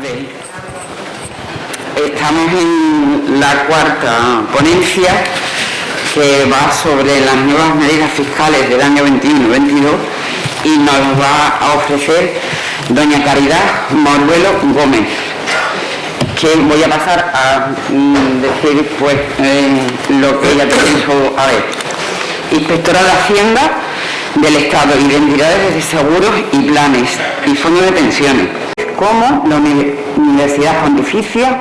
tardes. Estamos en la cuarta ponencia que va sobre las nuevas medidas fiscales del año 21-22 y nos va a ofrecer doña Caridad Moruelo Gómez, que voy a pasar a decir pues lo que ella dijo. A ver, inspectora de Hacienda del Estado y de entidades de seguros y planes y fondos de pensiones, como la Universidad Pontificia,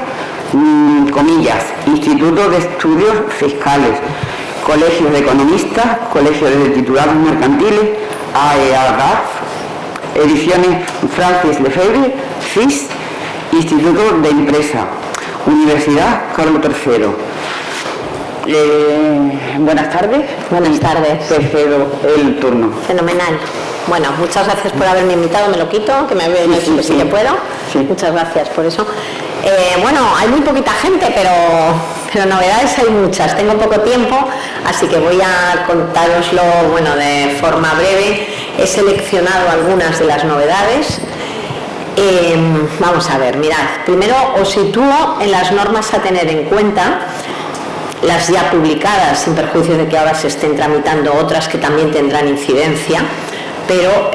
comillas, Instituto de Estudios Fiscales, colegios de economistas, colegios de titulados mercantiles, AEAGAF, ediciones Francis Lefebvre, FIS, Instituto de Empresa, Universidad Carlos III. Buenas tardes. Buenas tardes. Te cedo el turno. Fenomenal. Bueno, muchas gracias por haberme invitado. Me lo quito, que me había dicho que sí que puedo. Sí. Muchas gracias por eso. Bueno, hay muy poquita gente, pero novedades hay muchas. Tengo poco tiempo, así que voy a contároslo, de forma breve. He seleccionado algunas de las novedades. Vamos a ver, mirad. Primero os sitúo en las normas a tener en cuenta, las ya publicadas, sin perjuicio de que ahora se estén tramitando otras que también tendrán incidencia, pero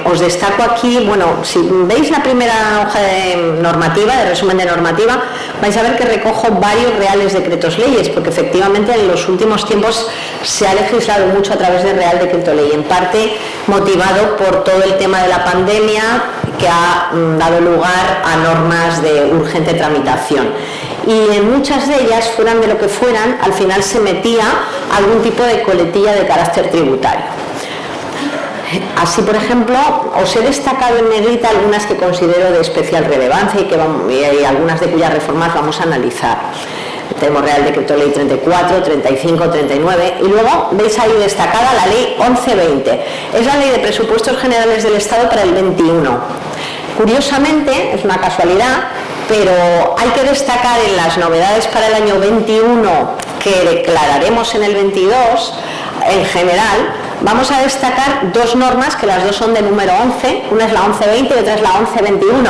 os destaco aquí, si veis la primera hoja de normativa, de resumen de normativa, vais a ver que recojo varios reales decretos leyes, porque efectivamente en los últimos tiempos se ha legislado mucho a través de Real Decreto Ley, en parte motivado por todo el tema de la pandemia, que ha dado lugar a normas de urgente tramitación. Y en muchas de ellas, fueran de lo que fueran, al final se metía algún tipo de coletilla de carácter tributario. Así, por ejemplo, os he destacado en negrita algunas que considero de especial relevancia y algunas de cuyas reformas vamos a analizar. Tenemos Real Decreto Ley 34, 35, 39 y luego veis ahí destacada la Ley 1120. Es la Ley de Presupuestos Generales del Estado para el 21. Curiosamente, es una casualidad, pero hay que destacar en las novedades para el año 21 que declararemos en el 22, en general, vamos a destacar dos normas que las dos son de número 11, una es la 1120 y otra es la 1121.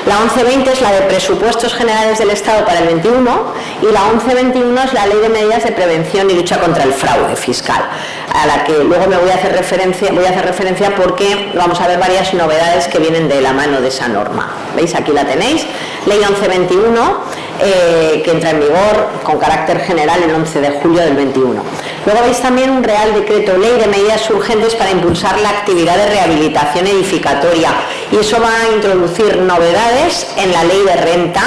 La 1120 es la de Presupuestos Generales del Estado para el 21 y la 1121 es la Ley de Medidas de Prevención y Lucha contra el Fraude Fiscal, a la que luego me voy a hacer referencia porque vamos a ver varias novedades que vienen de la mano de esa norma. ¿Veis? Aquí la tenéis, Ley 1121, que entra en vigor con carácter general el 11 de julio del 21. Luego veis también un Real Decreto Ley de medidas urgentes para impulsar la actividad de rehabilitación edificatoria, y eso va a introducir novedades en la ley de renta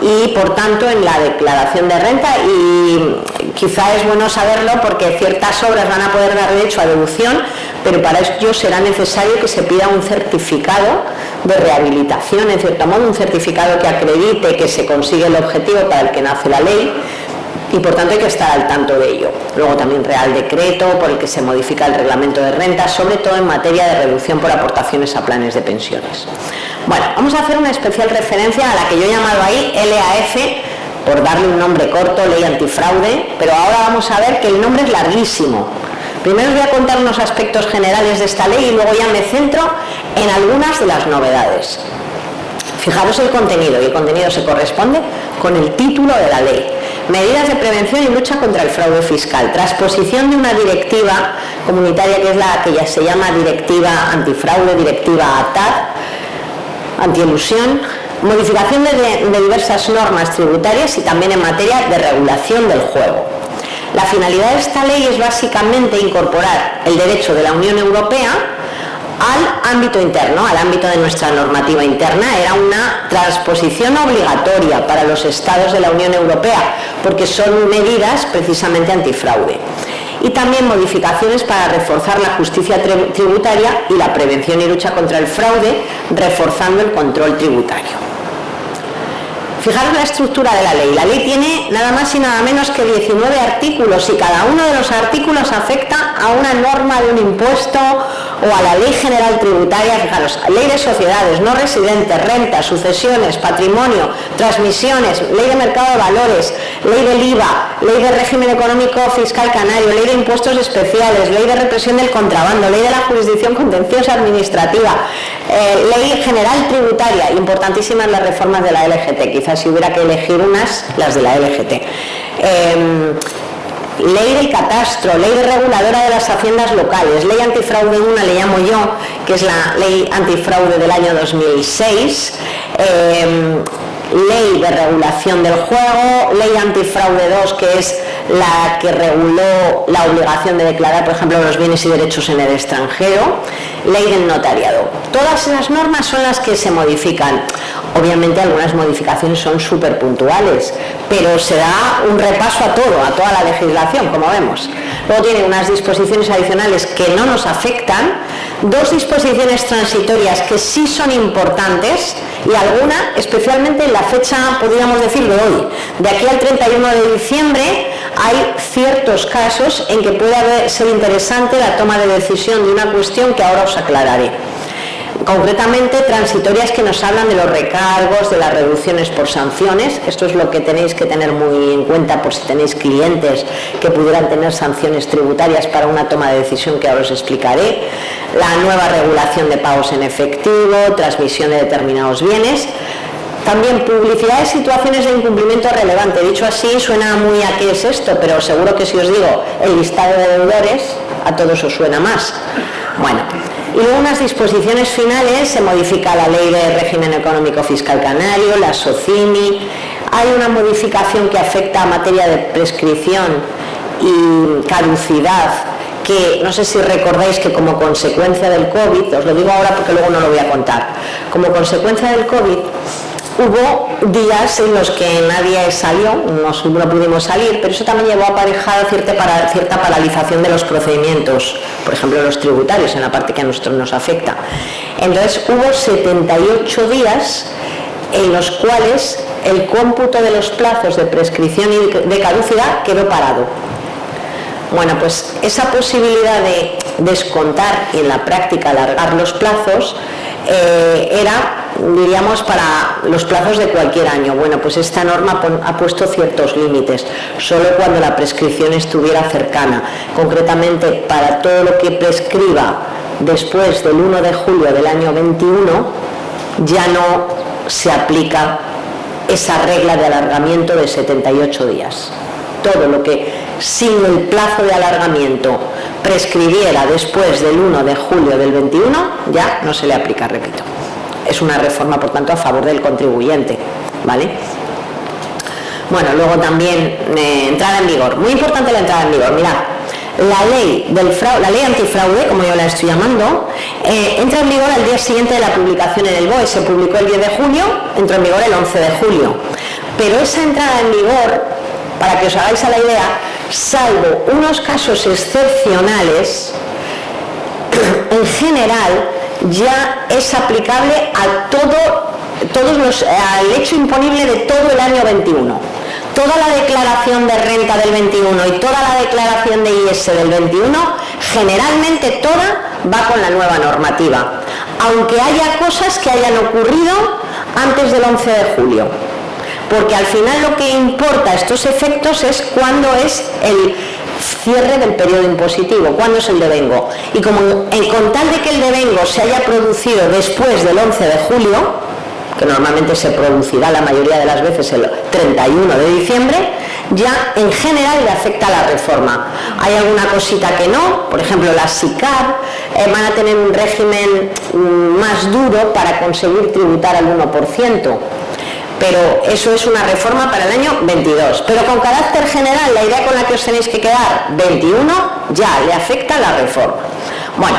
y por tanto en la declaración de renta, y quizá es bueno saberlo porque ciertas obras van a poder dar derecho a deducción, pero para ello será necesario que se pida un certificado de rehabilitación, en cierto modo un certificado que acredite que se consigue el objetivo para el que nace la ley, y por tanto hay que estar al tanto de ello. Luego también Real Decreto por el que se modifica el reglamento de renta, sobre todo en materia de reducción por aportaciones a planes de pensiones. Bueno, vamos a hacer una especial referencia a la que yo he llamado ahí LAF, por darle un nombre corto, Ley Antifraude, pero ahora vamos a ver que el nombre es larguísimo. Primero os voy a contar unos aspectos generales de esta ley y luego ya me centro en algunas de las novedades. Fijaros el contenido, y el contenido se corresponde con el título de la ley. Medidas de prevención y lucha contra el fraude fiscal. Transposición de una directiva comunitaria que es la que ya se llama Directiva Antifraude, Directiva ATAD, Antielusión. Modificación de diversas normas tributarias y también en materia de regulación del juego. La finalidad de esta ley es básicamente incorporar el derecho de la Unión Europea al ámbito interno, al ámbito de nuestra normativa interna. Era una transposición obligatoria para los estados de la Unión Europea, porque son medidas precisamente antifraude. Y también modificaciones para reforzar la justicia tributaria y la prevención y lucha contra el fraude, reforzando el control tributario. Fijaros la estructura de la ley. La ley tiene nada más y nada menos que 19 artículos y cada uno de los artículos afecta a una norma de un impuesto o a la Ley General Tributaria, fijaros, Ley de Sociedades, no residentes, rentas, sucesiones, patrimonio, transmisiones, Ley de Mercado de Valores, Ley del IVA, Ley de Régimen Económico Fiscal Canario, Ley de Impuestos Especiales, Ley de Represión del Contrabando, Ley de la Jurisdicción Contenciosa Administrativa, Ley General Tributaria, importantísimas las reformas de la LGT, quizás si hubiera que elegir unas, las de la LGT. Ley del catastro, ley reguladora de las haciendas locales, ley antifraude 1, le llamo yo, que es la ley antifraude del año 2006, ley de regulación del juego, ley antifraude 2, que es la que reguló la obligación de declarar, por ejemplo, los bienes y derechos en el extranjero, ley del notariado. Todas esas normas son las que se modifican. Obviamente algunas modificaciones son súper puntuales, pero se da un repaso a toda la legislación, como vemos. Luego tiene unas disposiciones adicionales que no nos afectan, dos disposiciones transitorias que sí son importantes y alguna, especialmente en la fecha, podríamos decir, de hoy. De aquí al 31 de diciembre hay ciertos casos en que puede ser interesante la toma de decisión de una cuestión que ahora os aclararé. Concretamente, transitorias que nos hablan de los recargos, de las reducciones por sanciones. Esto es lo que tenéis que tener muy en cuenta por si tenéis clientes que pudieran tener sanciones tributarias para una toma de decisión que ahora os explicaré. La nueva regulación de pagos en efectivo, transmisión de determinados bienes. También publicidad de situaciones de incumplimiento relevante. Dicho así, suena muy a qué es esto, pero seguro que si os digo el listado de deudores, a todos os suena más. Bueno, y luego unas disposiciones finales, se modifica la Ley de Régimen Económico Fiscal Canario, la SOCIMI, hay una modificación que afecta a materia de prescripción y caducidad, que no sé si recordáis que como consecuencia del COVID, os lo digo ahora porque luego no lo voy a contar, como consecuencia del COVID, hubo días en los que nadie salió, no pudimos salir, pero eso también llevó aparejada cierta paralización de los procedimientos, por ejemplo los tributarios, en la parte que a nosotros nos afecta. Entonces hubo 78 días en los cuales el cómputo de los plazos de prescripción y de caducidad quedó parado. Bueno, pues esa posibilidad de descontar y en la práctica alargar los plazos era, diríamos, para los plazos de cualquier año. Bueno, pues esta norma ha puesto ciertos límites, solo cuando la prescripción estuviera cercana. Concretamente, para todo lo que prescriba después del 1 de julio del año 21, ya no se aplica esa regla de alargamiento de 78 días. Todo lo que sin el plazo de alargamiento prescribiera después del 1 de julio del 21 ya no se le aplica, repito. Es una reforma, por tanto, a favor del contribuyente, ¿vale? Bueno, luego también entrada en vigor. Muy importante la entrada en vigor. Mirad, la ley antifraude, como yo la estoy llamando, entra en vigor al día siguiente de la publicación en el BOE. Se publicó el 10 de julio, entró en vigor el 11 de julio. Pero esa entrada en vigor, para que os hagáis a la idea, salvo unos casos excepcionales, en general ya es aplicable al hecho imponible de todo el año 21. Toda la declaración de renta del 21 y toda la declaración de IS del 21, generalmente toda va con la nueva normativa, aunque haya cosas que hayan ocurrido antes del 11 de julio. Porque al final lo que importa estos efectos es cuándo es el cierre del periodo impositivo, cuándo es el devengo. Y como con tal de que el devengo se haya producido después del 11 de julio, que normalmente se producirá la mayoría de las veces el 31 de diciembre, ya en general le afecta a la reforma. Hay alguna cosita que no, por ejemplo las SICAV van a tener un régimen más duro para conseguir tributar al 1%. Pero eso es una reforma para el año 22. Pero con carácter general, la idea con la que os tenéis que quedar, 21, ya le afecta la reforma. Bueno,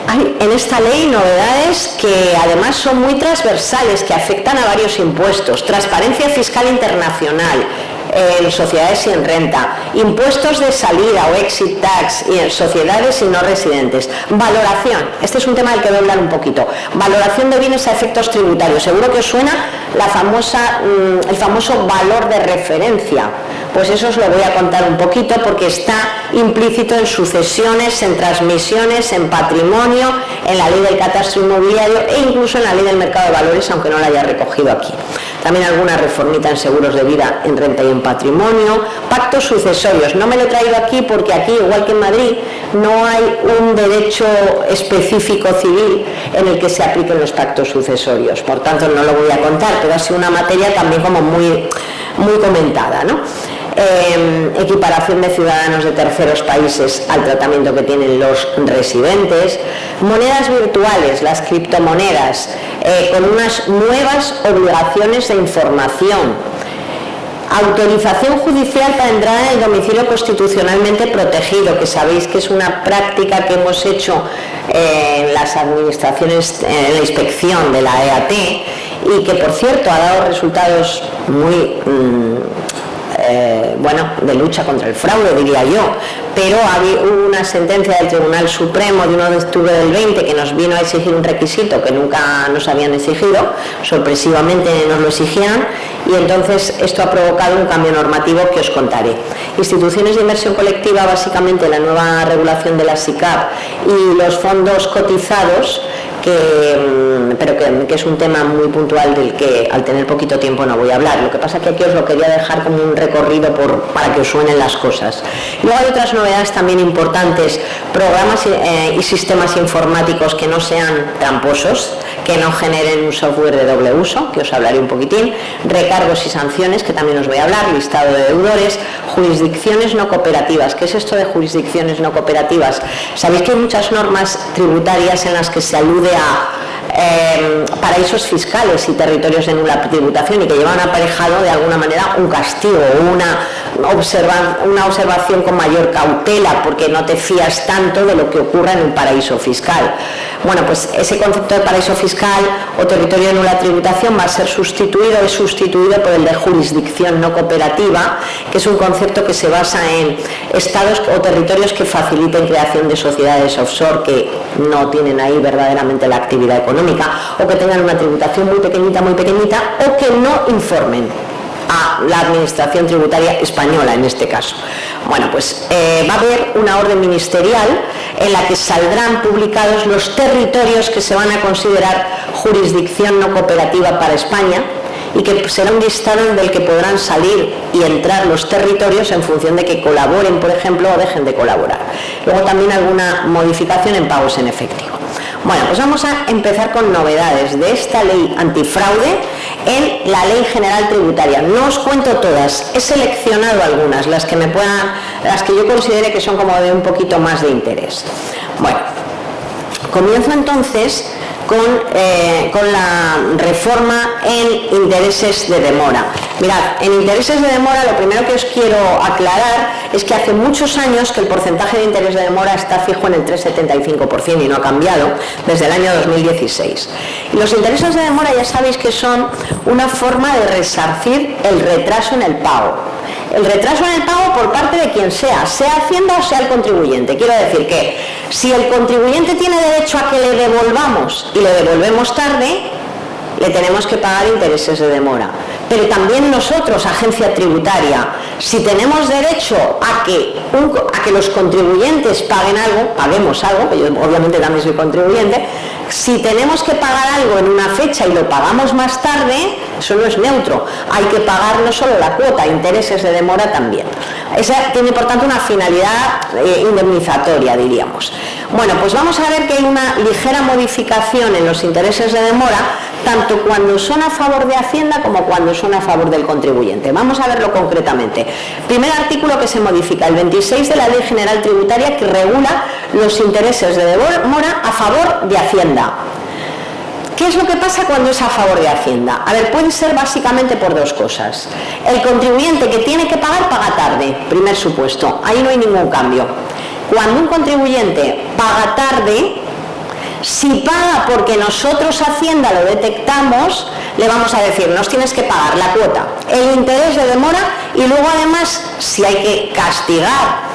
hay en esta ley novedades que además son muy transversales, que afectan a varios impuestos. Transparencia fiscal internacional, en sociedades y en renta, impuestos de salida o exit tax y en sociedades y no residentes, valoración, este es un tema del que voy a hablar un poquito, valoración de bienes a efectos tributarios. Seguro que os suena el famoso valor de referencia, pues eso os lo voy a contar un poquito porque está implícito en sucesiones, en transmisiones, en patrimonio, en la ley del catastro inmobiliario e incluso en la ley del mercado de valores, aunque no la haya recogido aquí. También alguna reformita en seguros de vida, en renta y en patrimonio, pactos sucesorios. No me lo he traído aquí porque aquí, igual que en Madrid, no hay un derecho específico civil en el que se apliquen los pactos sucesorios. Por tanto, no lo voy a contar, pero ha sido una materia también como muy comentada, ¿no? Equiparación de ciudadanos de terceros países al tratamiento que tienen los residentes, monedas virtuales, las criptomonedas, con unas nuevas obligaciones de información, autorización judicial para entrar en el domicilio constitucionalmente protegido, que sabéis que es una práctica que hemos hecho en las administraciones, en la inspección de la EAT, y que por cierto ha dado resultados muy de lucha contra el fraude, diría yo, pero hubo una sentencia del Tribunal Supremo de 1 de octubre del 20 que nos vino a exigir un requisito que nunca nos habían exigido, sorpresivamente nos lo exigían, y entonces esto ha provocado un cambio normativo que os contaré. Instituciones de inversión colectiva, básicamente la nueva regulación de la SICAV y los fondos cotizados, pero que es un tema muy puntual del que al tener poquito tiempo no voy a hablar. Lo que pasa es que aquí os lo quería dejar como un recorrido para que os suenen las cosas. Luego hay otras novedades también importantes, programas y sistemas informáticos que no sean tramposos, que no generen un software de doble uso, que os hablaré un poquitín, recargos y sanciones, que también os voy a hablar, listado de deudores, jurisdicciones no cooperativas. ¿Qué es esto de jurisdicciones no cooperativas? Sabéis que hay muchas normas tributarias en las que se alude a paraísos fiscales y territorios de nula tributación y que llevan aparejado de alguna manera un castigo o una observación con mayor cautela porque no te fías tanto de lo que ocurra en un paraíso fiscal. Bueno, pues ese concepto de paraíso fiscal o territorio de nula tributación va a ser sustituido por el de jurisdicción no cooperativa, que es un concepto que se basa en estados o territorios que faciliten creación de sociedades offshore que no tienen ahí verdaderamente la actividad económica o que tengan una tributación muy pequeñita o que no informen a la administración tributaria española en este caso. Bueno, pues va a haber una orden ministerial en la que saldrán publicados los territorios que se van a considerar jurisdicción no cooperativa para España y que será un listado del que podrán salir y entrar los territorios en función de que colaboren, por ejemplo, o dejen de colaborar. Luego también alguna modificación en pagos en efectivo. Bueno, pues vamos a empezar con novedades de esta ley antifraude en la Ley General Tributaria. No os cuento todas, he seleccionado algunas, las que yo considere que son como de un poquito más de interés. Bueno, comienzo entonces con la reforma en intereses de demora. Mirad, en intereses de demora lo primero que os quiero aclarar es que hace muchos años que el porcentaje de interés de demora está fijo en el 3,75% y no ha cambiado desde el año 2016. Y los intereses de demora ya sabéis que son una forma de resarcir el retraso en el pago. El retraso en el pago por parte de quien sea Hacienda o sea el contribuyente. Quiero decir que si el contribuyente tiene derecho a que le devolvamos y le devolvemos tarde, le tenemos que pagar intereses de demora. Pero también nosotros, agencia tributaria, si tenemos derecho a que los contribuyentes paguemos algo, que yo obviamente también soy contribuyente, si tenemos que pagar algo en una fecha y lo pagamos más tarde, eso no es neutro. Hay que pagar no solo la cuota, intereses de demora también. Esa tiene, por tanto, una finalidad indemnizatoria, diríamos. Bueno, pues vamos a ver que hay una ligera modificación en los intereses de demora, tanto cuando son a favor de Hacienda como cuando son a favor del contribuyente. Vamos a verlo concretamente. Primer artículo que se modifica, el 26 de la Ley General Tributaria, que regula los intereses de demora a favor de Hacienda. ¿Qué es lo que pasa cuando es a favor de Hacienda? A ver, puede ser básicamente por dos cosas. El contribuyente que tiene que pagar, paga tarde, primer supuesto. Ahí no hay ningún cambio. Cuando un contribuyente paga tarde, si paga porque nosotros Hacienda lo detectamos, le vamos a decir, nos tienes que pagar la cuota, el interés de demora y luego además, si hay que castigar,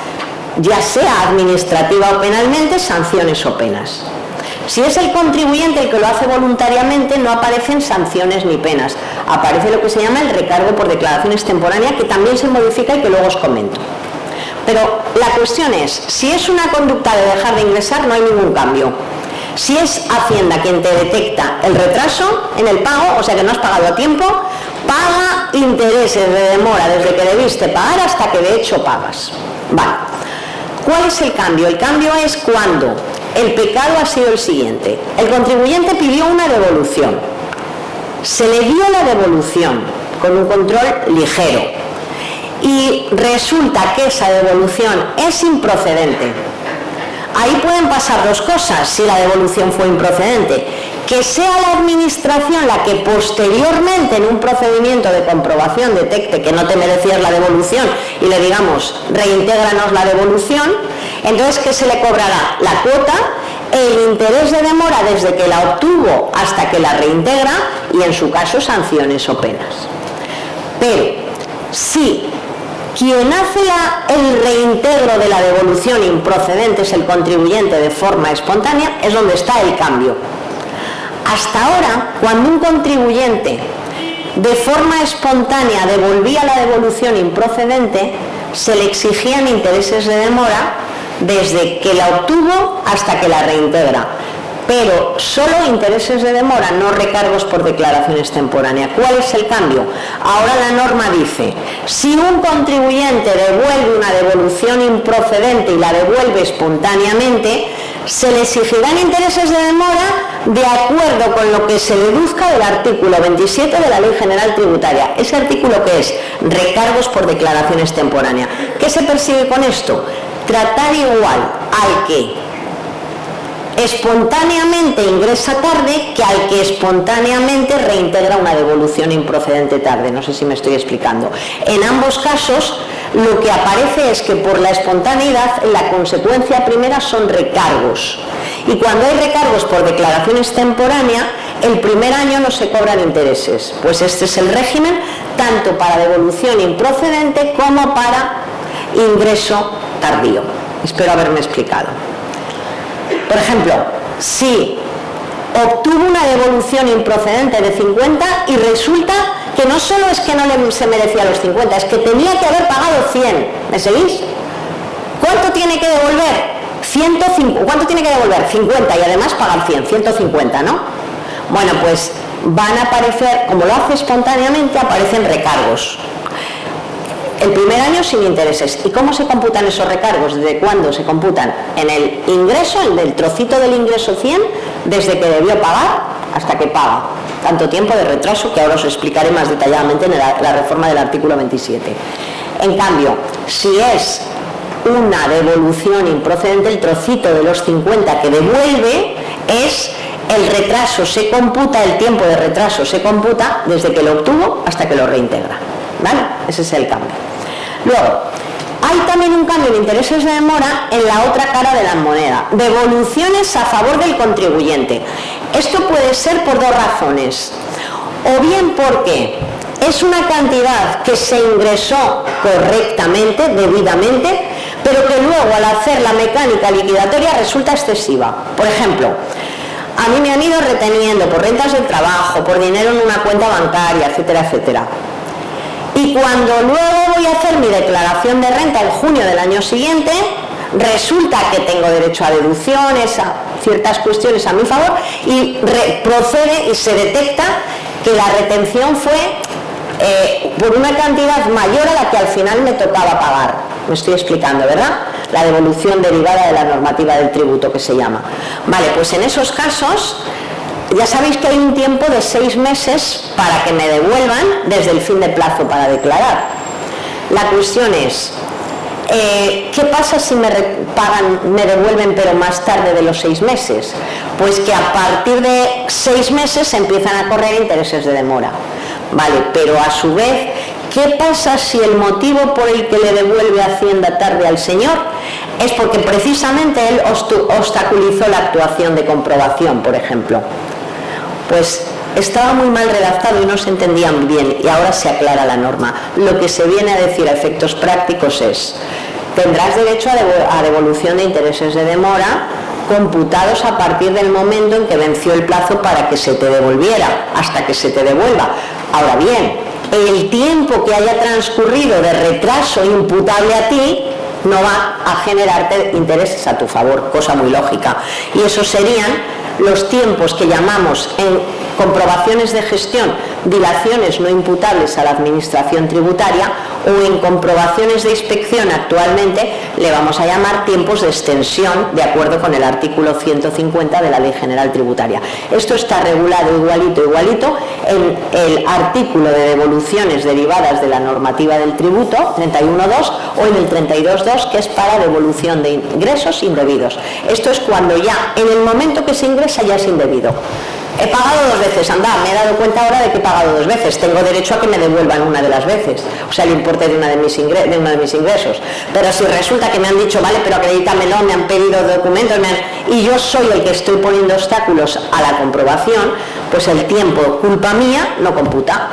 ya sea administrativa o penalmente, sanciones o penas. Si es el contribuyente el que lo hace voluntariamente, no aparecen sanciones ni penas. Aparece lo que se llama el recargo por declaración extemporánea, que también se modifica y que luego os comento. Pero la cuestión es, si es una conducta de dejar de ingresar, no hay ningún cambio. Si es Hacienda quien te detecta el retraso en el pago, o sea que no has pagado a tiempo, paga intereses de demora desde que debiste pagar hasta que de hecho pagas. Vale. ¿Cuál es el cambio? El cambio es cuando el pecado ha sido el siguiente. El contribuyente pidió una devolución. Se le dio la devolución con un control ligero. Y resulta que esa devolución es improcedente. Ahí pueden pasar dos cosas si la devolución fue improcedente. Que sea la administración la que posteriormente en un procedimiento de comprobación detecte que no te merecías la devolución y le digamos, reintégranos la devolución, entonces que se le cobrará la cuota, el interés de demora desde que la obtuvo hasta que la reintegra y en su caso sanciones o penas. Pero si quien hace el reintegro de la devolución improcedente es el contribuyente de forma espontánea, es donde está el cambio. Hasta ahora, cuando un contribuyente de forma espontánea devolvía la devolución improcedente, se le exigían intereses de demora desde que la obtuvo hasta que la reintegra. Pero solo intereses de demora, no recargos por declaración extemporánea. ¿Cuál es el cambio? Ahora la norma dice, si un contribuyente devuelve una devolución improcedente y la devuelve espontáneamente, se le exigirán intereses de demora de acuerdo con lo que se deduzca del artículo 27 de la Ley General Tributaria. Ese artículo que es recargos por declaración extemporánea. ¿Qué se persigue con esto? Tratar igual al que espontáneamente ingresa tarde que al que espontáneamente reintegra una devolución improcedente tarde. No sé si me estoy explicando. En ambos casos lo que aparece es que por la espontaneidad la consecuencia primera son recargos, y cuando hay recargos por declaración extemporánea el primer año no se cobran intereses. Pues este es el régimen tanto para devolución improcedente como para ingreso tardío. Espero haberme explicado. Por ejemplo, si obtuvo una devolución improcedente de 50 y resulta que no solo es que no se merecía los 50, es que tenía que haber pagado 100. ¿Me seguís? ¿Cuánto tiene que devolver? 150. ¿Cuánto tiene que devolver? 50 y además pagar 100, 150, ¿no? Bueno, pues van a aparecer, como lo hace espontáneamente, aparecen recargos. El primer año sin intereses. ¿Y cómo se computan esos recargos? ¿Desde cuándo se computan? En el ingreso, en el trocito del ingreso 100, desde que debió pagar hasta que paga. Tanto tiempo de retraso que ahora os explicaré más detalladamente en la reforma del artículo 27. En cambio, si es una devolución improcedente, el trocito de los 50 que devuelve es el retraso, se computa, el tiempo de retraso se computa desde que lo obtuvo hasta que lo reintegra. ¿Vale? Ese es el cambio. Luego, hay también un cambio de intereses de demora en la otra cara de la moneda. Devoluciones a favor del contribuyente. Esto puede ser por dos razones. O bien porque es una cantidad que se ingresó correctamente, debidamente, pero que luego al hacer la mecánica liquidatoria resulta excesiva. Por ejemplo, a mí me han ido reteniendo por rentas del trabajo, por dinero en una cuenta bancaria, etcétera, etcétera. Y cuando luego voy a hacer mi declaración de renta en junio del año siguiente, resulta que tengo derecho a deducciones, a ciertas cuestiones a mi favor, y procede y se detecta que la retención fue por una cantidad mayor a la que al final me tocaba pagar. Me estoy explicando, ¿verdad? La devolución derivada de la normativa del tributo que se llama. Vale, pues en esos casos ya sabéis que hay un tiempo de 6 meses para que me devuelvan desde el fin de plazo para declarar. La cuestión es, ¿qué pasa si me devuelven pero más tarde de los 6 meses? Pues que a partir de 6 meses empiezan a correr intereses de demora. Vale, pero a su vez, ¿qué pasa si el motivo por el que le devuelve Hacienda tarde al señor es porque precisamente él obstaculizó la actuación de comprobación, por ejemplo? Pues estaba muy mal redactado y no se entendía muy bien, y ahora se aclara la norma. Lo que se viene a decir a efectos prácticos es: tendrás derecho a devolución de intereses de demora computados a partir del momento en que venció el plazo para que se te devolviera, hasta que se te devuelva. Ahora bien, el tiempo que haya transcurrido de retraso imputable a ti no va a generarte intereses a tu favor, cosa muy lógica. Y esos serían los tiempos que llamamos en comprobaciones de gestión dilaciones no imputables a la administración tributaria, o en comprobaciones de inspección actualmente le vamos a llamar tiempos de extensión, de acuerdo con el artículo 150 de la Ley General Tributaria. Esto está regulado igualito en el artículo de devoluciones derivadas de la normativa del tributo 31.2 o en el 32.2, que es para devolución de ingresos indebidos. Esto es cuando ya en el momento que se ingresa ya es indebido. He pagado 2 veces, anda, me he dado cuenta ahora de que he pagado 2 veces, tengo derecho a que me devuelvan una de las veces, o sea, el importe de uno de mis ingresos. Pero si resulta que me han dicho, vale, pero acredítamelo, me han pedido documentos, y yo soy el que estoy poniendo obstáculos a la comprobación, pues el tiempo, culpa mía, no computa,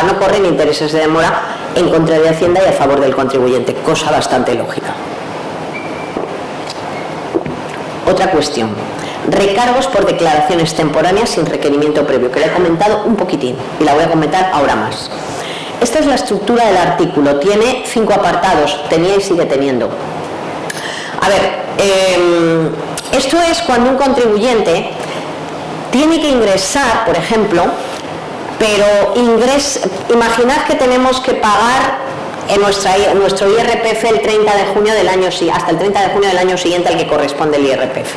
no corren intereses de demora en contra de Hacienda y a favor del contribuyente, cosa bastante lógica. Otra cuestión: recargos por declaraciones temporáneas sin requerimiento previo, que le he comentado un poquitín y la voy a comentar ahora más. Esta es la estructura del artículo, tiene 5 apartados, tenía y sigue teniendo. A ver, esto es cuando un contribuyente tiene que ingresar, por ejemplo, pero imaginad que tenemos que pagar en nuestro IRPF el 30 de junio del año, hasta el 30 de junio del año siguiente al que corresponde el IRPF.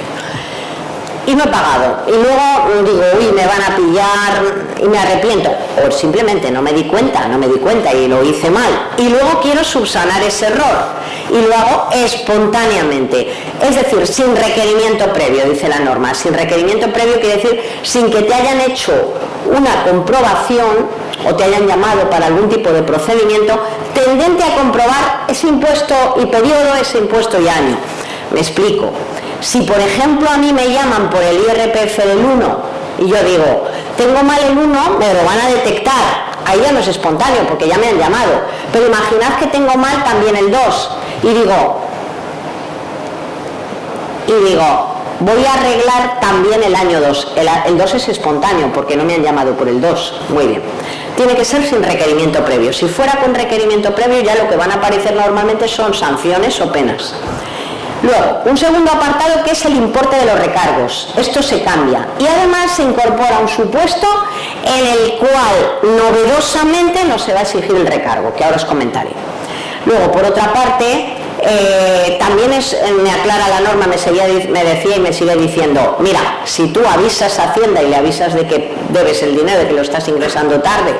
Y no he pagado, y luego digo, uy, me van a pillar y me arrepiento, o simplemente no me di cuenta y lo hice mal, y luego quiero subsanar ese error y lo hago espontáneamente, es decir, sin requerimiento previo, dice la norma. Sin requerimiento previo quiere decir sin que te hayan hecho una comprobación o te hayan llamado para algún tipo de procedimiento tendente a comprobar ese impuesto y periodo, ese impuesto y año. Me explico. Si, por ejemplo, a mí me llaman por el IRPF del 1 y yo digo, tengo mal el 1, me lo van a detectar. Ahí ya no es espontáneo porque ya me han llamado. Pero imaginad que tengo mal también el 2 y digo, voy a arreglar también el año 2. El 2 es espontáneo porque no me han llamado por el 2. Muy bien. Tiene que ser sin requerimiento previo. Si fuera con requerimiento previo, ya lo que van a aparecer normalmente son sanciones o penas. Luego, un segundo apartado que es el importe de los recargos. Esto se cambia y además se incorpora un supuesto en el cual novedosamente no se va a exigir el recargo, que ahora os comentaré. Luego, por otra parte, también me aclara la norma, me decía y me sigue diciendo, mira, si tú avisas a Hacienda y le avisas de que debes el dinero, de que lo estás ingresando tarde,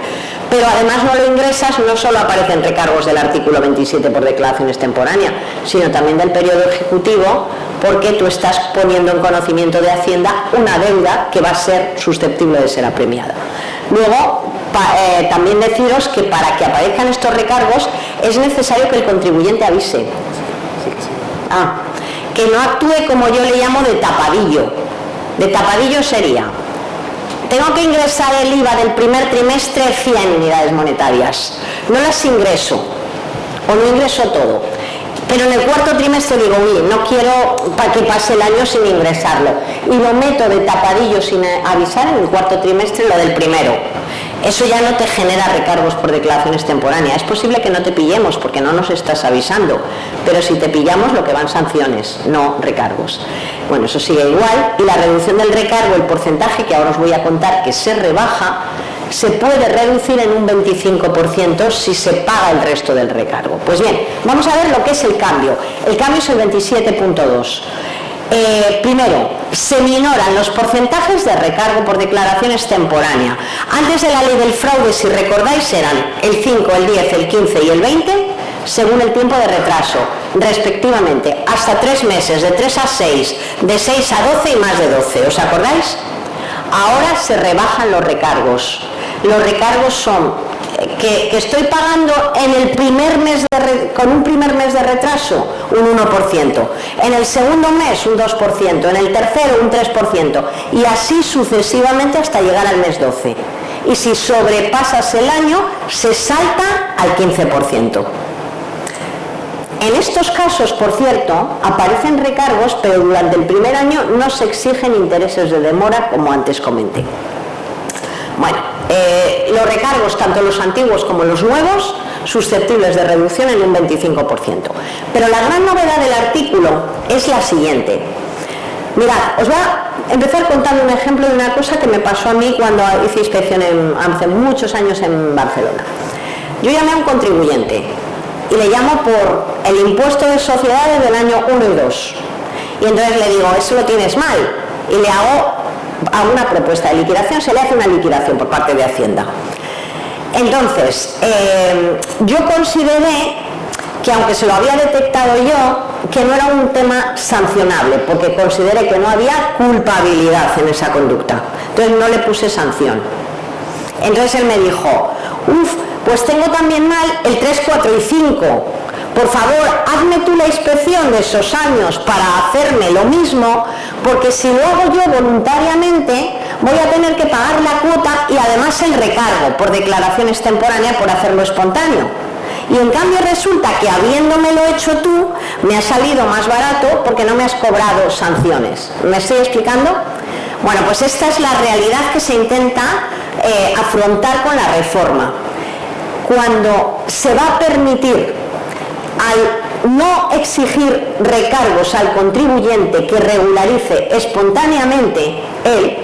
pero además no lo ingresas, no solo aparecen recargos del artículo 27 por declaraciones temporáneas, sino también del periodo ejecutivo, porque tú estás poniendo en conocimiento de Hacienda una deuda que va a ser susceptible de ser apremiada. Luego, también deciros que para que aparezcan estos recargos es necesario que el contribuyente avise. Que no actúe, como yo le llamo, de tapadillo. De tapadillo sería: tengo que ingresar el IVA del primer trimestre 100 unidades monetarias. No las ingreso, o no ingreso todo. Pero en el cuarto trimestre digo, uy, no quiero para que pase el año sin ingresarlo. Y lo meto de tapadillo sin avisar en el cuarto trimestre lo del primero. Eso ya no te genera recargos por declaraciones temporáneas. Es posible que no te pillemos porque no nos estás avisando, pero si te pillamos lo que van sanciones, no recargos. Bueno, eso sigue igual, y la reducción del recargo, el porcentaje que ahora os voy a contar que se rebaja, se puede reducir en un 25% si se paga el resto del recargo. Pues bien, vamos a ver lo que es el cambio. El cambio es el 27.2. Primero, se minoran los porcentajes de recargo por declaraciones temporáneas. Antes de la ley del fraude, si recordáis, eran el 5, el 10, el 15 y el 20, según el tiempo de retraso, respectivamente, hasta 3 meses, de 3 a 6, de 6 a 12 y más de 12. ¿Os acordáis? Ahora se rebajan los recargos. Los recargos son que estoy pagando en el primer mes con un primer mes de retraso un 1%, en el segundo mes un 2%, en el tercero un 3%, y así sucesivamente hasta llegar al mes 12. Y si sobrepasas el año, se salta al 15%. En estos casos, por cierto, aparecen recargos, pero durante el primer año no se exigen intereses de demora, como antes comenté. Bueno, los recargos, tanto los antiguos como los nuevos, susceptibles de reducción en un 25%. Pero la gran novedad del artículo es la siguiente. Mirad, os voy a empezar contando un ejemplo de una cosa que me pasó a mí cuando hice inspección hace muchos años en Barcelona. Yo llamé a un contribuyente y le llamo por el impuesto de sociedades del año 1 y 2. Y entonces le digo, eso lo tienes mal. Y le hago una propuesta de liquidación, se le hace una liquidación por parte de Hacienda. Entonces, yo consideré que aunque se lo había detectado yo, que no era un tema sancionable, porque consideré que no había culpabilidad en esa conducta. Entonces no le puse sanción. Entonces él me dijo, pues tengo también mal el 3, 4 y 5. Por favor, hazme tú la inspección de esos años para hacerme lo mismo, porque si lo hago yo voluntariamente, voy a tener que pagar la cuota y además el recargo por declaración extemporánea por hacerlo espontáneo. Y en cambio resulta que habiéndomelo hecho tú, me ha salido más barato porque no me has cobrado sanciones. ¿Me estoy explicando? Bueno, pues esta es la realidad que se intenta afrontar con la reforma. Cuando se va a permitir, al no exigir recargos al contribuyente que regularice espontáneamente él,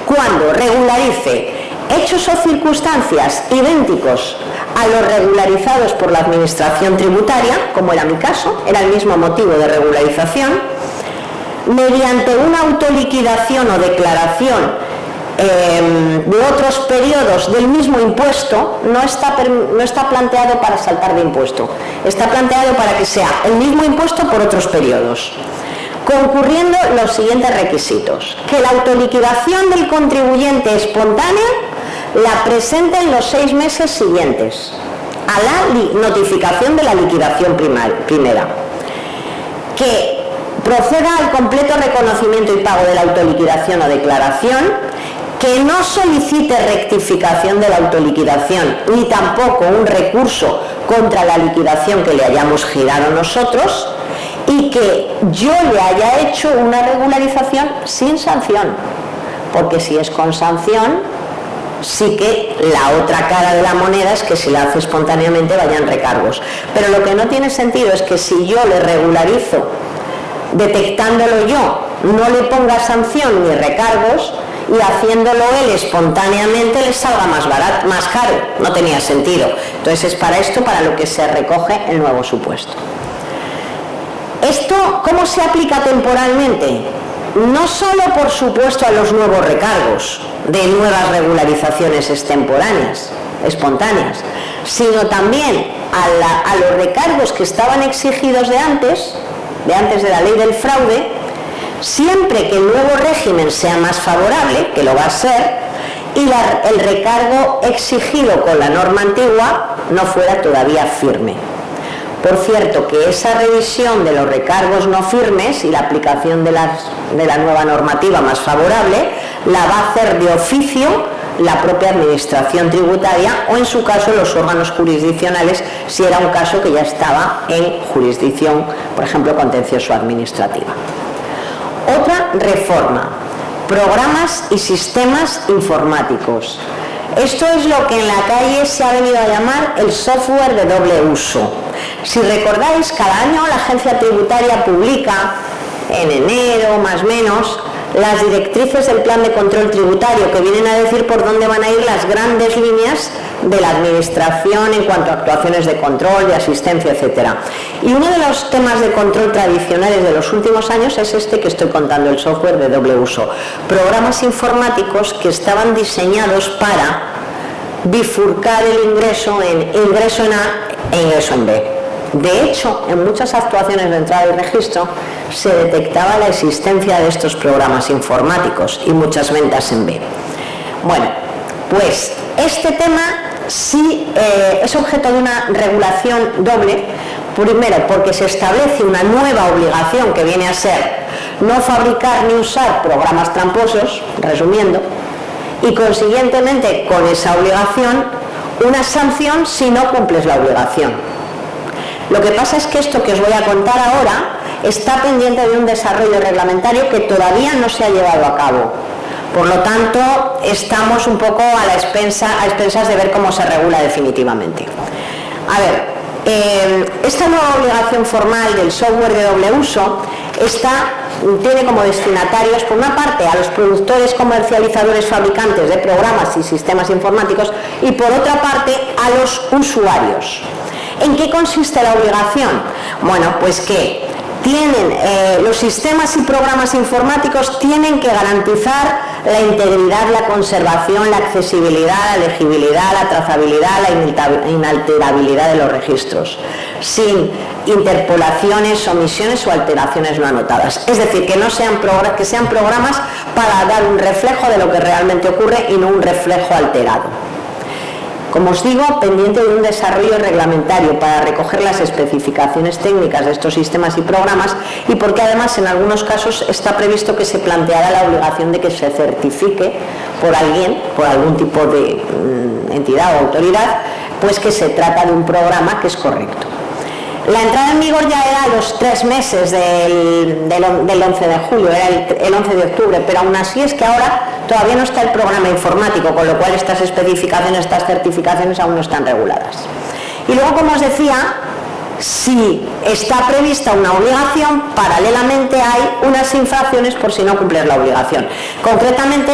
cuando regularice hechos o circunstancias idénticos a los regularizados por la Administración tributaria, como era mi caso, era el mismo motivo de regularización, mediante una autoliquidación o declaración de otros periodos del mismo impuesto, no está planteado para saltar de impuesto, está planteado para que sea el mismo impuesto por otros periodos, concurriendo los siguientes requisitos: que la autoliquidación del contribuyente espontánea la presente en los 6 meses siguientes a la notificación de la liquidación primera, que proceda al completo reconocimiento y pago de la autoliquidación o declaración, que no solicite rectificación de la autoliquidación ni tampoco un recurso contra la liquidación que le hayamos girado nosotros, y que yo le haya hecho una regularización sin sanción, porque si es con sanción, sí que la otra cara de la moneda es que si la hace espontáneamente vayan recargos. Pero lo que no tiene sentido es que si yo le regularizo detectándolo yo, no le ponga sanción ni recargos, y haciéndolo él espontáneamente le salga más barato, más caro. No tenía sentido. Entonces es para esto para lo que se recoge el nuevo supuesto. ¿Esto cómo se aplica temporalmente? No solo, por supuesto, a los nuevos recargos de nuevas regularizaciones espontáneas, sino también a los recargos que estaban exigidos de antes de la ley del fraude, siempre que el nuevo régimen sea más favorable, que lo va a ser, y el recargo exigido con la norma antigua no fuera todavía firme. Por cierto, que esa revisión de los recargos no firmes y la aplicación de la nueva normativa más favorable la va a hacer de oficio la propia Administración tributaria, o en su caso los órganos jurisdiccionales, si era un caso que ya estaba en jurisdicción, por ejemplo, contencioso administrativa. Otra reforma: programas y sistemas informáticos. Esto es lo que en la calle se ha venido a llamar el software de doble uso. Si recordáis, cada año la agencia tributaria publica, en enero más o menos, las directrices del plan de control tributario, que vienen a decir por dónde van a ir las grandes líneas de la administración en cuanto a actuaciones de control, de asistencia, etc. Y uno de los temas de control tradicionales de los últimos años es este que estoy contando, el software de doble uso. Programas informáticos que estaban diseñados para bifurcar el ingreso en ingreso en A e ingreso en B. De hecho, en muchas actuaciones de entrada y registro se detectaba la existencia de estos programas informáticos y muchas ventas en B. Bueno, pues este tema sí es objeto de una regulación doble. Primero, porque se establece una nueva obligación que viene a ser no fabricar ni usar programas tramposos, resumiendo, y consiguientemente con esa obligación una sanción si no cumples la obligación. Lo que pasa es que esto que os voy a contar ahora está pendiente de un desarrollo reglamentario que todavía no se ha llevado a cabo. Por lo tanto, estamos un poco a expensas de ver cómo se regula definitivamente. A ver, esta nueva obligación formal del software de doble uso tiene como destinatarios, por una parte, a los productores, comercializadores, fabricantes de programas y sistemas informáticos, y por otra parte, a los usuarios. ¿En qué consiste la obligación? Bueno, pues que los sistemas y programas informáticos tienen que garantizar la integridad, la conservación, la accesibilidad, la legibilidad, la trazabilidad, la inalterabilidad de los registros, sin interpolaciones, omisiones o alteraciones no anotadas. Es decir, que sean programas para dar un reflejo de lo que realmente ocurre y no un reflejo alterado. Como os digo, pendiente de un desarrollo reglamentario para recoger las especificaciones técnicas de estos sistemas y programas, y porque además en algunos casos está previsto que se planteará la obligación de que se certifique por alguien, por algún tipo de entidad o autoridad, pues que se trata de un programa que es correcto. La entrada en vigor ya era a los 3 meses del 11 de julio, era el 11 de octubre, pero aún así es que ahora todavía no está el programa informático, con lo cual estas especificaciones, estas certificaciones aún no están reguladas. Y luego, como os decía, si está prevista una obligación, paralelamente hay unas infracciones por si no cumples la obligación. Concretamente,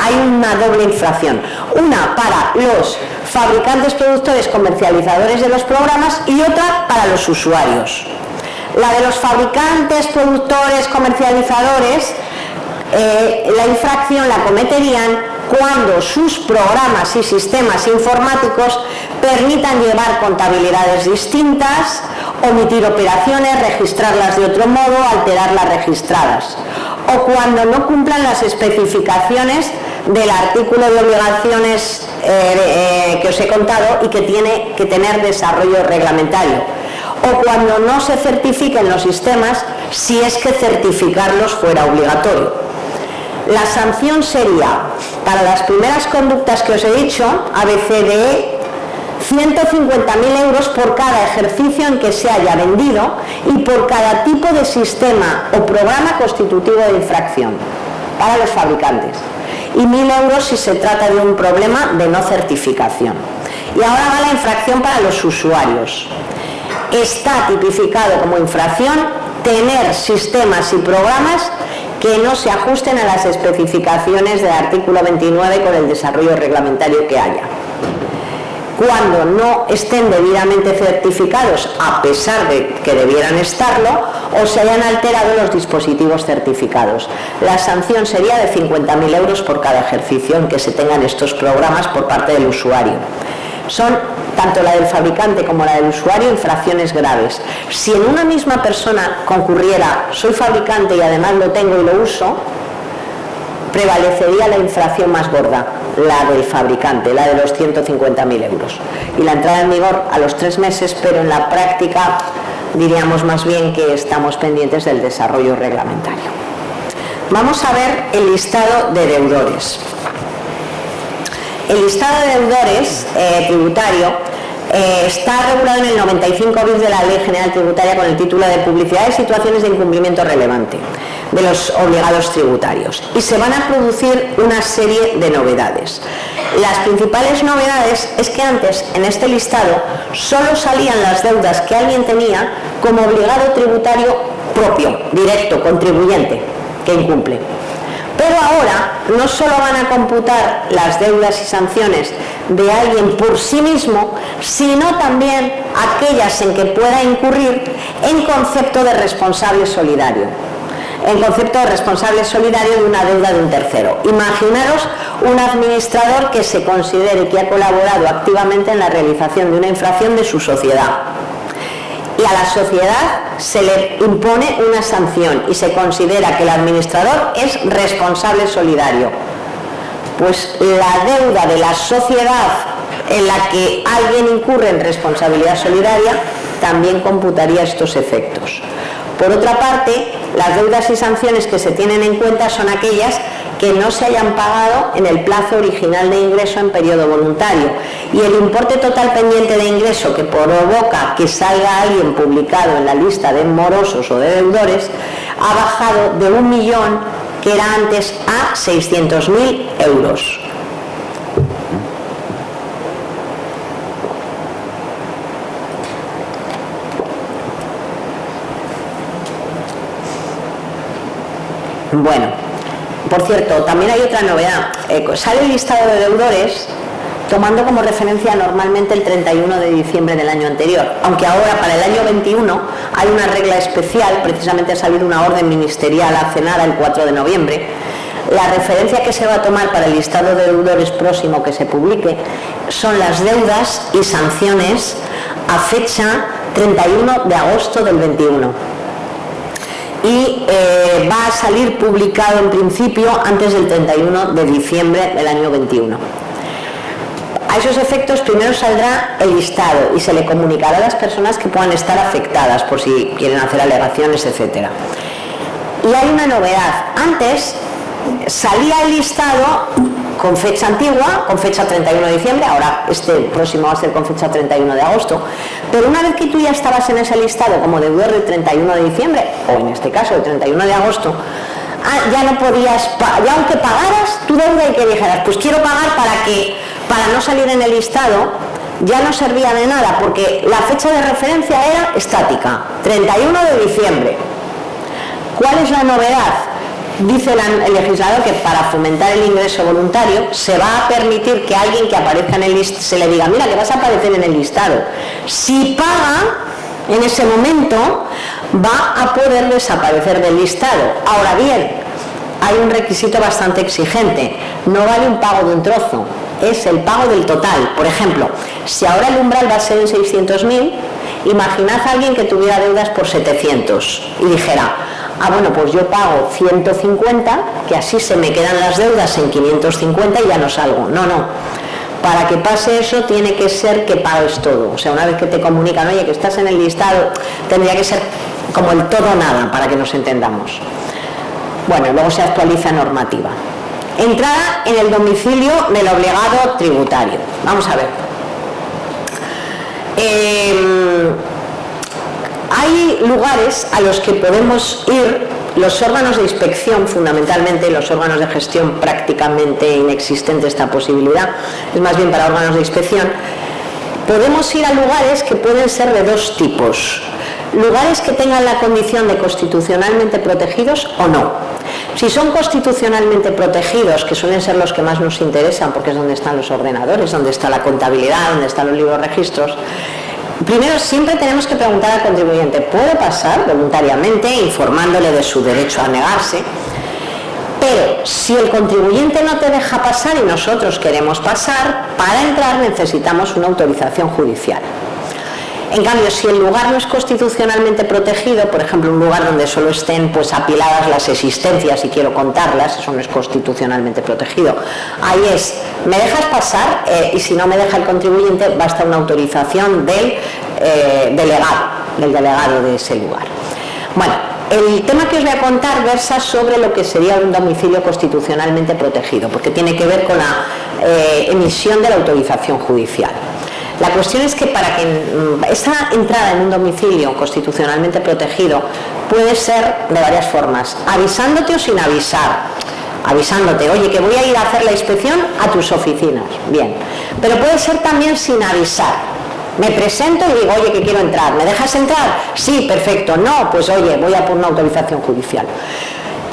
hay una doble infracción, una para los fabricantes, productores, comercializadores de los programas y otra para los usuarios. La de los fabricantes, productores, comercializadores, la infracción la cometerían cuando sus programas y sistemas informáticos permitan llevar contabilidades distintas, omitir operaciones, registrarlas de otro modo, alterar las registradas, o cuando no cumplan las especificaciones del artículo de obligaciones que os he contado y que tiene que tener desarrollo reglamentario, o cuando no se certifiquen los sistemas si es que certificarlos fuera obligatorio. La sanción sería, para las primeras conductas que os he dicho, ABCDE, 150.000 euros por cada ejercicio en que se haya vendido y por cada tipo de sistema o programa constitutivo de infracción para los fabricantes, y 1.000 euros si se trata de un problema de no certificación. Y ahora va la infracción para los usuarios. Está tipificado como infracción tener sistemas y programas que no se ajusten a las especificaciones del artículo 29 con el desarrollo reglamentario que haya. Cuando no estén debidamente certificados, a pesar de que debieran estarlo, o se hayan alterado los dispositivos certificados. La sanción sería de 50.000 euros por cada ejercicio en que se tengan estos programas por parte del usuario. Son, tanto la del fabricante como la del usuario, infracciones graves. Si en una misma persona concurriera, soy fabricante y además lo tengo y lo uso, prevalecería la infracción más gorda, la del fabricante, la de los 150.000 euros. Y la entrada en vigor a los 3 meses, pero en la práctica diríamos más bien que estamos pendientes del desarrollo reglamentario. Vamos a ver el listado de deudores. El listado de deudores tributario está regulado en el 95 bis de la Ley General Tributaria con el título de Publicidad de situaciones de incumplimiento relevante de los obligados tributarios, y se van a producir una serie de novedades. Las principales novedades es que antes en este listado solo salían las deudas que alguien tenía como obligado tributario propio, directo, contribuyente, que incumple. Pero ahora no solo van a computar las deudas y sanciones de alguien por sí mismo, sino también aquellas en que pueda incurrir en concepto de responsable solidario. En concepto de responsable solidario de una deuda de un tercero. Imaginaros un administrador que se considere que ha colaborado activamente en la realización de una infracción de su sociedad. Y a la sociedad se le impone una sanción y se considera que el administrador es responsable solidario. Pues la deuda de la sociedad en la que alguien incurre en responsabilidad solidaria también computaría estos efectos. Por otra parte, las deudas y sanciones que se tienen en cuenta son aquellas que no se hayan pagado en el plazo original de ingreso en periodo voluntario y el importe total pendiente de ingreso que provoca que salga alguien publicado en la lista de morosos o de deudores ha bajado de 1 millón, que era antes, a 600.000 euros. Bueno, por cierto, también hay otra novedad. Sale el listado de deudores tomando como referencia normalmente el 31 de diciembre del año anterior, aunque ahora para el año 21 hay una regla especial, precisamente ha salido una orden ministerial hace nada, el 4 de noviembre. La referencia que se va a tomar para el listado de deudores próximo que se publique son las deudas y sanciones a fecha 31 de agosto del 21. Y va a salir publicado en principio antes del 31 de diciembre del año 21. A esos efectos primero saldrá el listado y se le comunicará a las personas que puedan estar afectadas por si quieren hacer alegaciones, etc. Y hay una novedad. Antes salía el listado con fecha antigua, con fecha 31 de diciembre, ahora este próximo va a ser con fecha 31 de agosto, pero una vez que tú ya estabas en ese listado como deudor del 31 de diciembre, o en este caso el 31 de agosto, ya no podías, ya aunque pagaras tu deuda y que dijeras, pues quiero pagar para no salir en el listado, ya no servía de nada, porque la fecha de referencia era estática, 31 de diciembre. ¿Cuál es la novedad? Dice el legislador que para fomentar el ingreso voluntario se va a permitir que alguien que aparezca en el listado se le diga, mira que vas a aparecer en el listado. Si paga, en ese momento va a poder desaparecer del listado. Ahora bien, hay un requisito bastante exigente, no vale un pago de un trozo, es el pago del total. Por ejemplo, si ahora el umbral va a ser en 600.000, imaginad a alguien que tuviera deudas por 700 y dijera, bueno, pues yo pago 150, que así se me quedan las deudas en 550 y ya no salgo. No. Para que pase eso tiene que ser que pagues todo. O sea, una vez que te comunican, oye, que estás en el listado, tendría que ser como el todo o nada, para que nos entendamos. Bueno, luego se actualiza normativa. Entrada en el domicilio del obligado tributario. Vamos a ver. Hay lugares a los que podemos ir, los órganos de inspección fundamentalmente, los órganos de gestión prácticamente inexistente esta posibilidad, es más bien para órganos de inspección. Podemos ir a lugares que pueden ser de dos tipos, lugares que tengan la condición de constitucionalmente protegidos o no. Si son constitucionalmente protegidos, que suelen ser los que más nos interesan porque es donde están los ordenadores, donde está la contabilidad, donde están los libros registros, primero siempre tenemos que preguntar al contribuyente, ¿puede pasar voluntariamente informándole de su derecho a negarse? Pero si el contribuyente no te deja pasar y nosotros queremos pasar, para entrar necesitamos una autorización judicial. En cambio, si el lugar no es constitucionalmente protegido, por ejemplo, un lugar donde solo estén pues apiladas las existencias y quiero contarlas, eso no es constitucionalmente protegido. Ahí es, ¿me dejas pasar? Y si no me deja el contribuyente, basta una autorización del delegado de ese lugar. Bueno, el tema que os voy a contar versa sobre lo que sería un domicilio constitucionalmente protegido, porque tiene que ver con la emisión de la autorización judicial. La cuestión es que para que esa entrada en un domicilio constitucionalmente protegido puede ser de varias formas, avisándote o sin avisar. Avisándote, oye, que voy a ir a hacer la inspección a tus oficinas, bien, pero puede ser también sin avisar. Me presento y digo, oye, que quiero entrar, ¿me dejas entrar? Sí, perfecto, no, pues oye, voy a por una autorización judicial.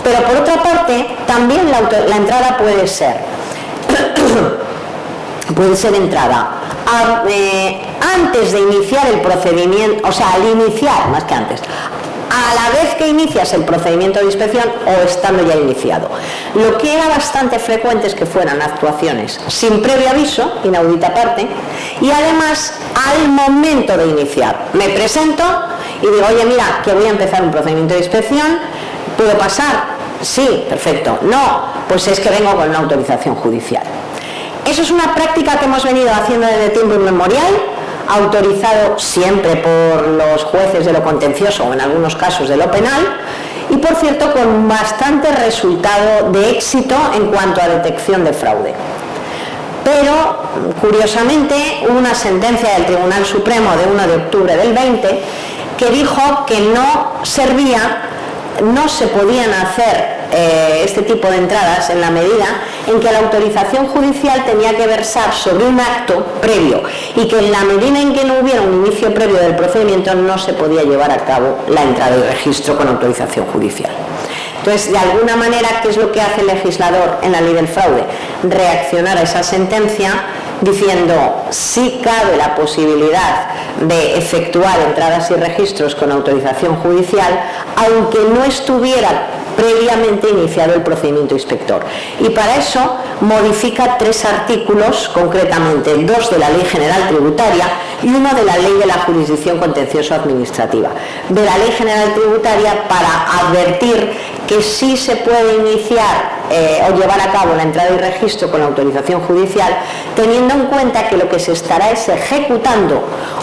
Pero por otra parte, también la entrada puede ser entrada antes de iniciar el procedimiento, o sea, al iniciar, más que antes, a la vez que inicias el procedimiento de inspección o estando ya iniciado. Lo que era bastante frecuente es que fueran actuaciones sin previo aviso, inaudita parte, y además al momento de iniciar. Me presento y digo, oye, mira, que voy a empezar un procedimiento de inspección, ¿puedo pasar? Sí, perfecto. No, pues es que vengo con una autorización judicial. Eso es una práctica que hemos venido haciendo desde tiempo inmemorial, autorizado siempre por los jueces de lo contencioso o en algunos casos de lo penal, y por cierto con bastante resultado de éxito en cuanto a detección de fraude. Pero, curiosamente, hubo una sentencia del Tribunal Supremo de 1 de octubre del 20 que dijo que no servía, no se podían hacer este tipo de entradas en la medida en que la autorización judicial tenía que versar sobre un acto previo y que en la medida en que no hubiera un inicio previo del procedimiento no se podía llevar a cabo la entrada y registro con autorización judicial. Entonces, de alguna manera, ¿qué es lo que hace el legislador en la ley del fraude? Reaccionar a esa sentencia diciendo sí cabe la posibilidad de efectuar entradas y registros con autorización judicial, aunque no estuviera previamente iniciado el procedimiento inspector. Y para eso modifica 3 artículos, concretamente 2 de la Ley General Tributaria y 1 de la Ley de la Jurisdicción Contencioso-Administrativa. De la Ley General Tributaria para advertir que sí se puede iniciar o llevar a cabo la entrada y registro con autorización judicial, teniendo en cuenta que lo que se estará es ejecutando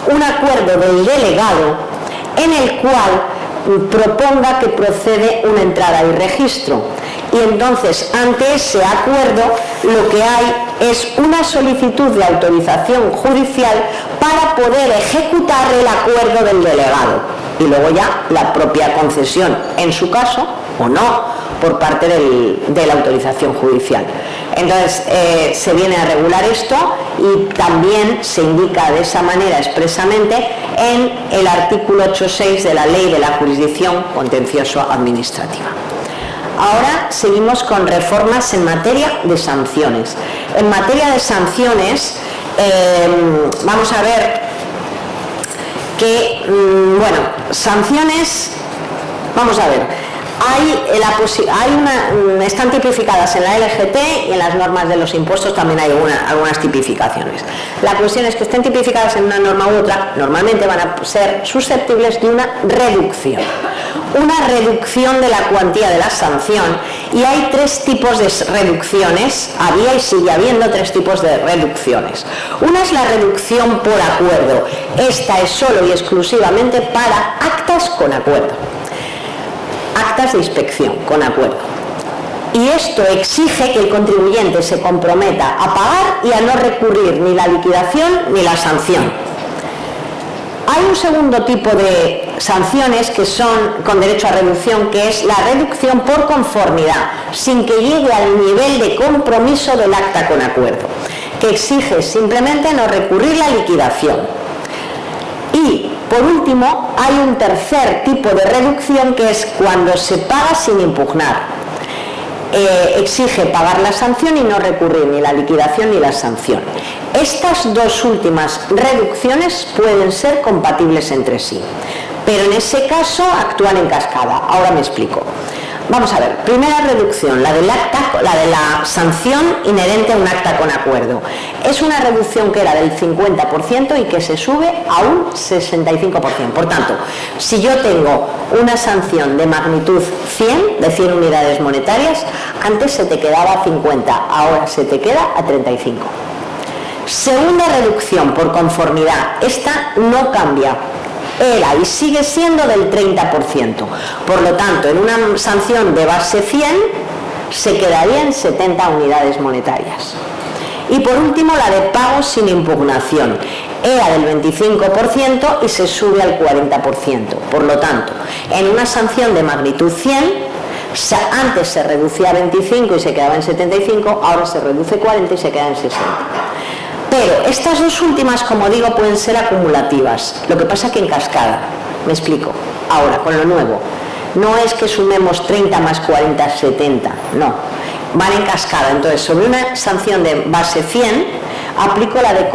un acuerdo del delegado en el cual proponga que procede una entrada y registro. Y entonces, ante ese acuerdo, lo que hay es una solicitud de autorización judicial para poder ejecutar el acuerdo del delegado. Y luego ya la propia concesión, en su caso, o no, por parte de la autorización judicial. Entonces, se viene a regular esto y también se indica de esa manera expresamente en el artículo 8.6 de la Ley de la Jurisdicción Contencioso-Administrativa. Ahora seguimos con reformas en materia de sanciones. En materia de sanciones, vamos a ver que, sanciones, vamos a ver. Están tipificadas en la LGT y en las normas de los impuestos también hay algunas tipificaciones. La cuestión es que estén tipificadas en una norma u otra, normalmente van a ser susceptibles de una reducción de la cuantía de la sanción, y hay 3 tipos de reducciones, había y sigue habiendo 3 tipos de reducciones. Una es la reducción por acuerdo, esta es solo y exclusivamente para actas con acuerdo. Actas de inspección con acuerdo. Y esto exige que el contribuyente se comprometa a pagar y a no recurrir ni la liquidación ni la sanción. Hay un segundo tipo de sanciones que son con derecho a reducción, que es la reducción por conformidad, sin que llegue al nivel de compromiso del acta con acuerdo, que exige simplemente no recurrir la liquidación. Y por último, hay un tercer tipo de reducción, que es cuando se paga sin impugnar. Exige pagar la sanción y no recurrir ni la liquidación ni la sanción. Estas 2 últimas reducciones pueden ser compatibles entre sí, pero en ese caso actúan en cascada. Ahora me explico. Vamos a ver, primera reducción, la de la sanción inherente a un acta con acuerdo. Es una reducción que era del 50% y que se sube a un 65%. Por tanto, si yo tengo una sanción de magnitud 100, de 100 unidades monetarias, antes se te quedaba a 50, ahora se te queda a 35. Segunda reducción por conformidad, esta no cambia. Era y sigue siendo del 30%. Por lo tanto, en una sanción de base 100 se quedaría en 70 unidades monetarias. Y por último, la de pago sin impugnación. Era del 25% y se sube al 40%. Por lo tanto, en una sanción de magnitud 100, antes se reducía a 25 y se quedaba en 75, ahora se reduce 40 y se queda en 60. Pero estas 2 últimas, como digo, pueden ser acumulativas. Lo que pasa que en cascada. Me explico. Ahora, con lo nuevo. No es que sumemos 30 más 40, 70. No. Van en cascada. Entonces, sobre una sanción de base 100, aplico la de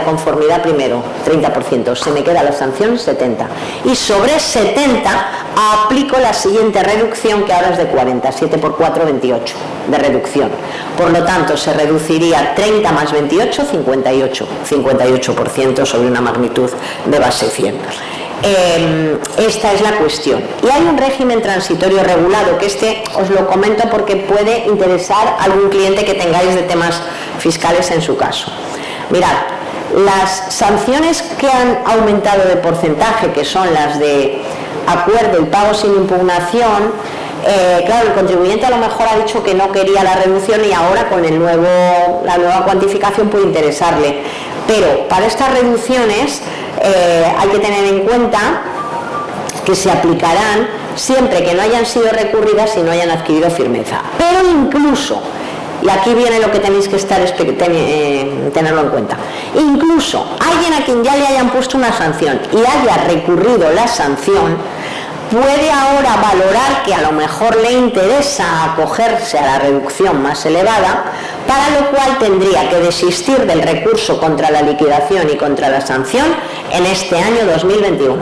conformidad primero, 30%. Se me queda la sanción 70. Y sobre 70 aplico la siguiente reducción, que ahora es de 40. 7 por 4, 28 de reducción. Por lo tanto, se reduciría 30 más 28, 58% sobre una magnitud de base 100. Esta es la cuestión. Y hay un régimen transitorio regulado, que os lo comento porque puede interesar a algún cliente que tengáis de temas fiscales en su caso. Mirad, las sanciones que han aumentado de porcentaje, que son las de acuerdo y pago sin impugnación, Claro, el contribuyente a lo mejor ha dicho que no quería la reducción y ahora con la nueva cuantificación puede interesarle. Pero para estas reducciones hay que tener en cuenta que se aplicarán siempre que no hayan sido recurridas y no hayan adquirido firmeza. Pero incluso, y aquí viene lo que tenéis que tenerlo en cuenta, incluso alguien a quien ya le hayan puesto una sanción y haya recurrido la sanción, puede ahora valorar que a lo mejor le interesa acogerse a la reducción más elevada, para lo cual tendría que desistir del recurso contra la liquidación y contra la sanción en este año 2021,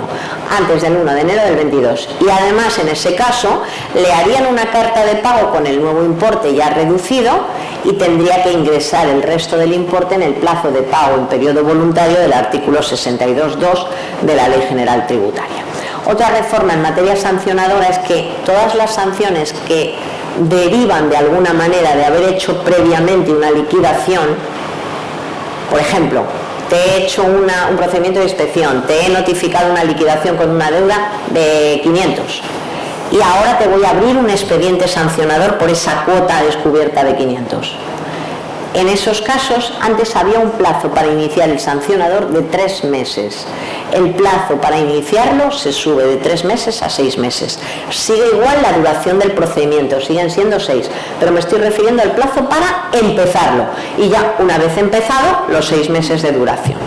antes del 1 de enero del 22. Y además, en ese caso, le harían una carta de pago con el nuevo importe ya reducido y tendría que ingresar el resto del importe en el plazo de pago en periodo voluntario del artículo 62.2 de la Ley General Tributaria. Otra reforma en materia sancionadora es que todas las sanciones que derivan de alguna manera de haber hecho previamente una liquidación, por ejemplo, te he hecho un procedimiento de inspección, te he notificado una liquidación con una deuda de 500 y ahora te voy a abrir un expediente sancionador por esa cuota descubierta de 500. En esos casos, antes había un plazo para iniciar el sancionador de 3 meses. El plazo para iniciarlo se sube de 3 meses a 6 meses. Sigue igual la duración del procedimiento, siguen siendo 6, pero me estoy refiriendo al plazo para empezarlo. Y ya una vez empezado, los 6 meses de duración.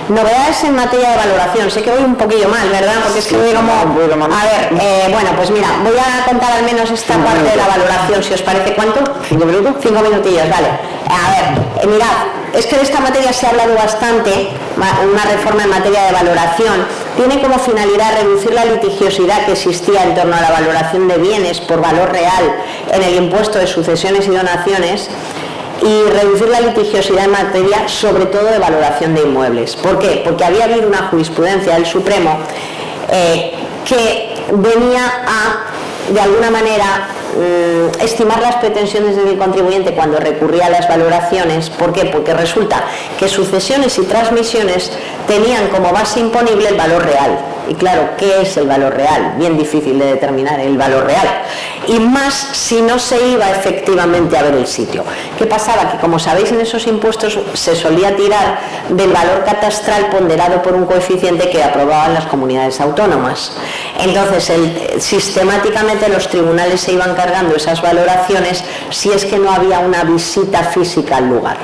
Novedades en materia de valoración. Sé que voy un poquillo mal, ¿verdad? Porque es que voy como... A ver, bueno, pues mira, voy a contar al menos esta parte de la valoración, si os parece. ¿Cuánto? 5 minutos. 5 minutillos, vale. A ver, mirad, es que de esta materia se ha hablado bastante, una reforma en materia de valoración. Tiene como finalidad reducir la litigiosidad que existía en torno a la valoración de bienes por valor real en el impuesto de sucesiones y donaciones, y reducir la litigiosidad en materia, sobre todo de valoración de inmuebles. ¿Por qué? Porque había habido una jurisprudencia del Supremo que venía a, de alguna manera, estimar las pretensiones del contribuyente cuando recurría a las valoraciones. ¿Por qué? Porque resulta que sucesiones y transmisiones tenían como base imponible el valor real. Y claro, ¿qué es el valor real? Bien difícil de determinar el valor real. Y más si no se iba efectivamente a ver el sitio. ¿Qué pasaba? Que como sabéis, en esos impuestos se solía tirar del valor catastral ponderado por un coeficiente que aprobaban las comunidades autónomas. Entonces, sistemáticamente los tribunales se iban cargando esas valoraciones si es que no había una visita física al lugar.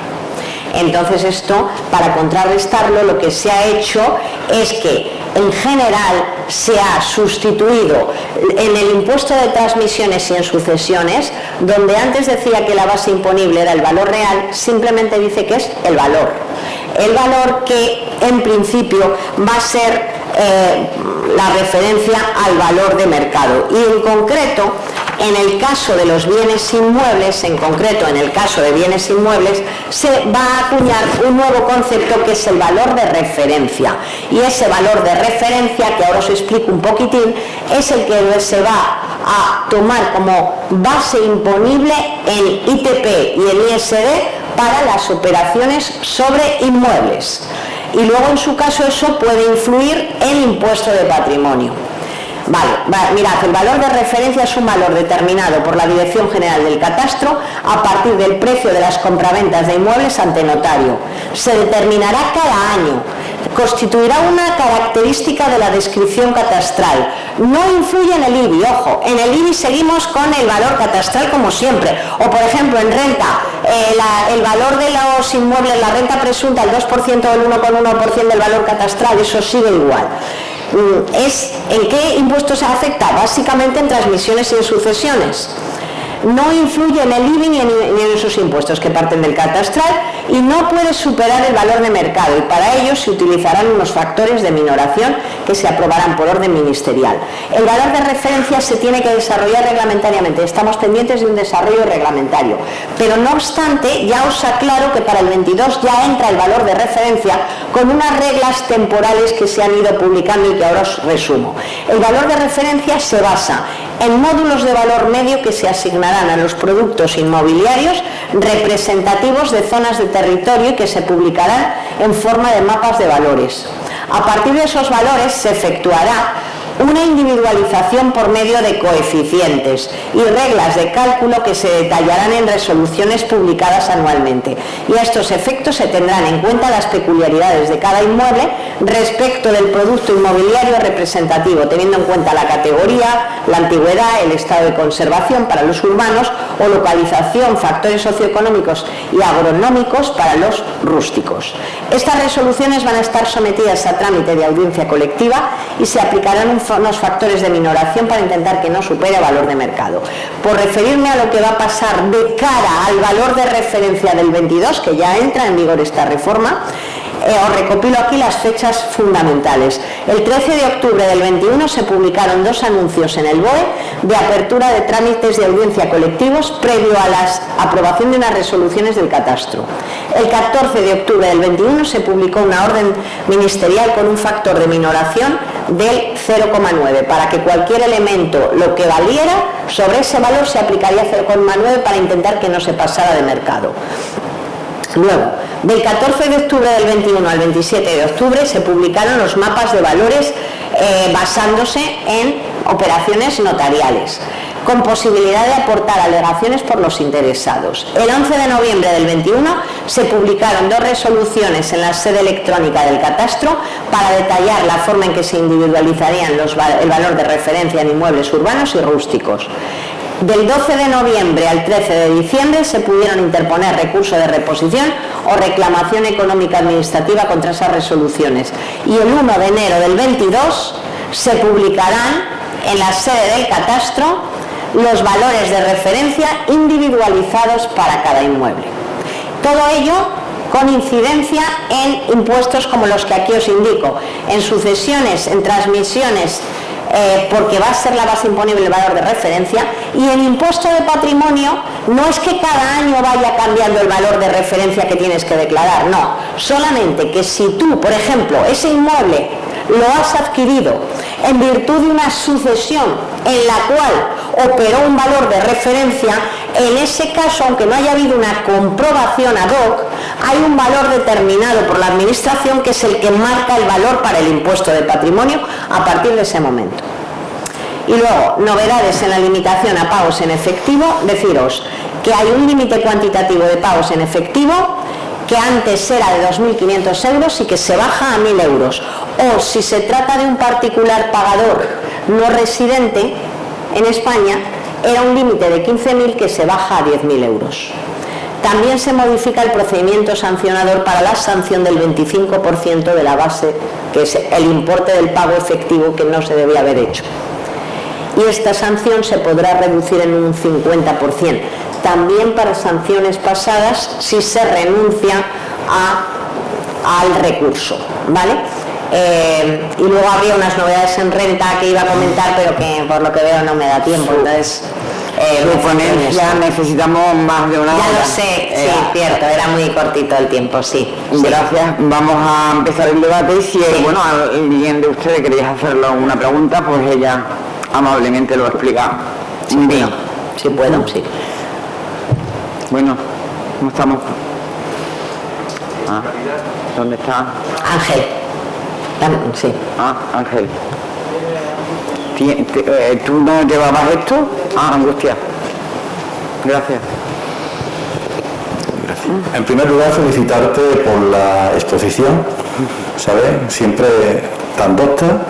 Entonces esto, para contrarrestarlo, lo que se ha hecho es que en general se ha sustituido en el impuesto de transmisiones y en sucesiones, donde antes decía que la base imponible era el valor real, simplemente dice que es el valor. El valor que en principio va a ser la referencia al valor de mercado. Y en concreto, en el caso de los bienes inmuebles, en concreto en el caso de bienes inmuebles, se va a acuñar un nuevo concepto que es el valor de referencia. Y ese valor de referencia, que ahora os explico un poquitín, es el que se va a tomar como base imponible el ITP y el ISD para las operaciones sobre inmuebles. Y luego, en su caso, eso puede influir en el impuesto de patrimonio. Vale, mirad, el valor de referencia es un valor determinado por la Dirección General del Catastro a partir del precio de las compraventas de inmuebles ante notario. Se determinará cada año. Constituirá una característica de la descripción catastral. No influye en el IBI, ojo, en el IBI seguimos con el valor catastral como siempre. O por ejemplo en renta, el valor de los inmuebles, la renta presunta, el 2% del 1,1% del valor catastral, eso sigue igual. ¿En qué impuestos se afecta? Básicamente en transmisiones y en sucesiones. No influye en el IBI ni en esos impuestos que parten del catastral y no puede superar el valor de mercado, y para ello se utilizarán unos factores de minoración que se aprobarán por orden ministerial. El valor de referencia se tiene que desarrollar reglamentariamente, estamos pendientes de un desarrollo reglamentario, pero no obstante ya os aclaro que para el 22 ya entra el valor de referencia con unas reglas temporales que se han ido publicando y que ahora os resumo. El valor de referencia se basa en módulos de valor medio que se asignarán a los productos inmobiliarios representativos de zonas de territorio y que se publicarán en forma de mapas de valores. A partir de esos valores se efectuará una individualización por medio de coeficientes y reglas de cálculo que se detallarán en resoluciones publicadas anualmente. Y a estos efectos se tendrán en cuenta las peculiaridades de cada inmueble respecto del producto inmobiliario representativo, teniendo en cuenta la categoría, la antigüedad, el estado de conservación para los urbanos o localización, factores socioeconómicos y agronómicos para los rústicos. Estas resoluciones van a estar sometidas a trámite de audiencia colectiva y se aplicarán unos factores de minoración para intentar que no supere el valor de mercado. Por referirme a lo que va a pasar de cara al valor de referencia del 22, que ya entra en vigor esta reforma, os recopilo aquí las fechas fundamentales. El 13 de octubre del 21 se publicaron 2 anuncios en el BOE de apertura de trámites de audiencia colectivos previo a la aprobación de unas resoluciones del catastro. El 14 de octubre del 21 se publicó una orden ministerial con un factor de minoración del 0,9 para que cualquier elemento, lo que valiera, sobre ese valor se aplicaría 0,9 para intentar que no se pasara de mercado. Luego, del 14 de octubre del 21 al 27 de octubre se publicaron los mapas de valores basándose en operaciones notariales, con posibilidad de aportar alegaciones por los interesados. El 11 de noviembre del 21 se publicaron 2 resoluciones en la sede electrónica del catastro para detallar la forma en que se individualizarían el valor de referencia en inmuebles urbanos y rústicos. Del 12 de noviembre al 13 de diciembre se pudieron interponer recursos de reposición o reclamación económica administrativa contra esas resoluciones. Y el 1 de enero del 22 se publicarán en la sede del catastro los valores de referencia individualizados para cada inmueble. Todo ello con incidencia en impuestos como los que aquí os indico, en sucesiones, en transmisiones, porque va a ser la base imponible el valor de referencia, y el impuesto de patrimonio no es que cada año vaya cambiando el valor de referencia que tienes que declarar, no, solamente que si tú, por ejemplo, ese inmueble lo has adquirido en virtud de una sucesión en la cual operó un valor de referencia, en ese caso, aunque no haya habido una comprobación ad hoc, hay un valor determinado por la administración que es el que marca el valor para el impuesto de patrimonio a partir de ese momento. Y luego, novedades en la limitación a pagos en efectivo, deciros que hay un límite cuantitativo de pagos en efectivo que antes era de 2.500 euros y que se baja a 1.000 euros. O si se trata de un particular pagador no residente en España, era un límite de 15.000 que se baja a 10.000 euros. También se modifica el procedimiento sancionador para la sanción del 25% de la base, que es el importe del pago efectivo que no se debía haber hecho. Y esta sanción se podrá reducir en un 50%. También para sanciones pasadas si se renuncia al recurso, ¿vale? Y luego habría unas novedades en renta que iba a comentar, pero que por lo que veo no me da tiempo, entonces ya necesitamos más de una hora. Ya lo sé, sí, cierto, era muy cortito el tiempo, sí. Gracias, vamos a empezar el debate y si bueno, alguien de ustedes quería hacerle una pregunta, pues ella amablemente lo explica. Sí, bien. Sí puedo, sí. Bueno, ¿cómo estamos? ¿Dónde está? Ángel. Sí. Ángel. ¿Tú no llevabas esto? Angustia. Gracias. En primer lugar, felicitarte por la exposición, ¿sabes? Siempre tan docta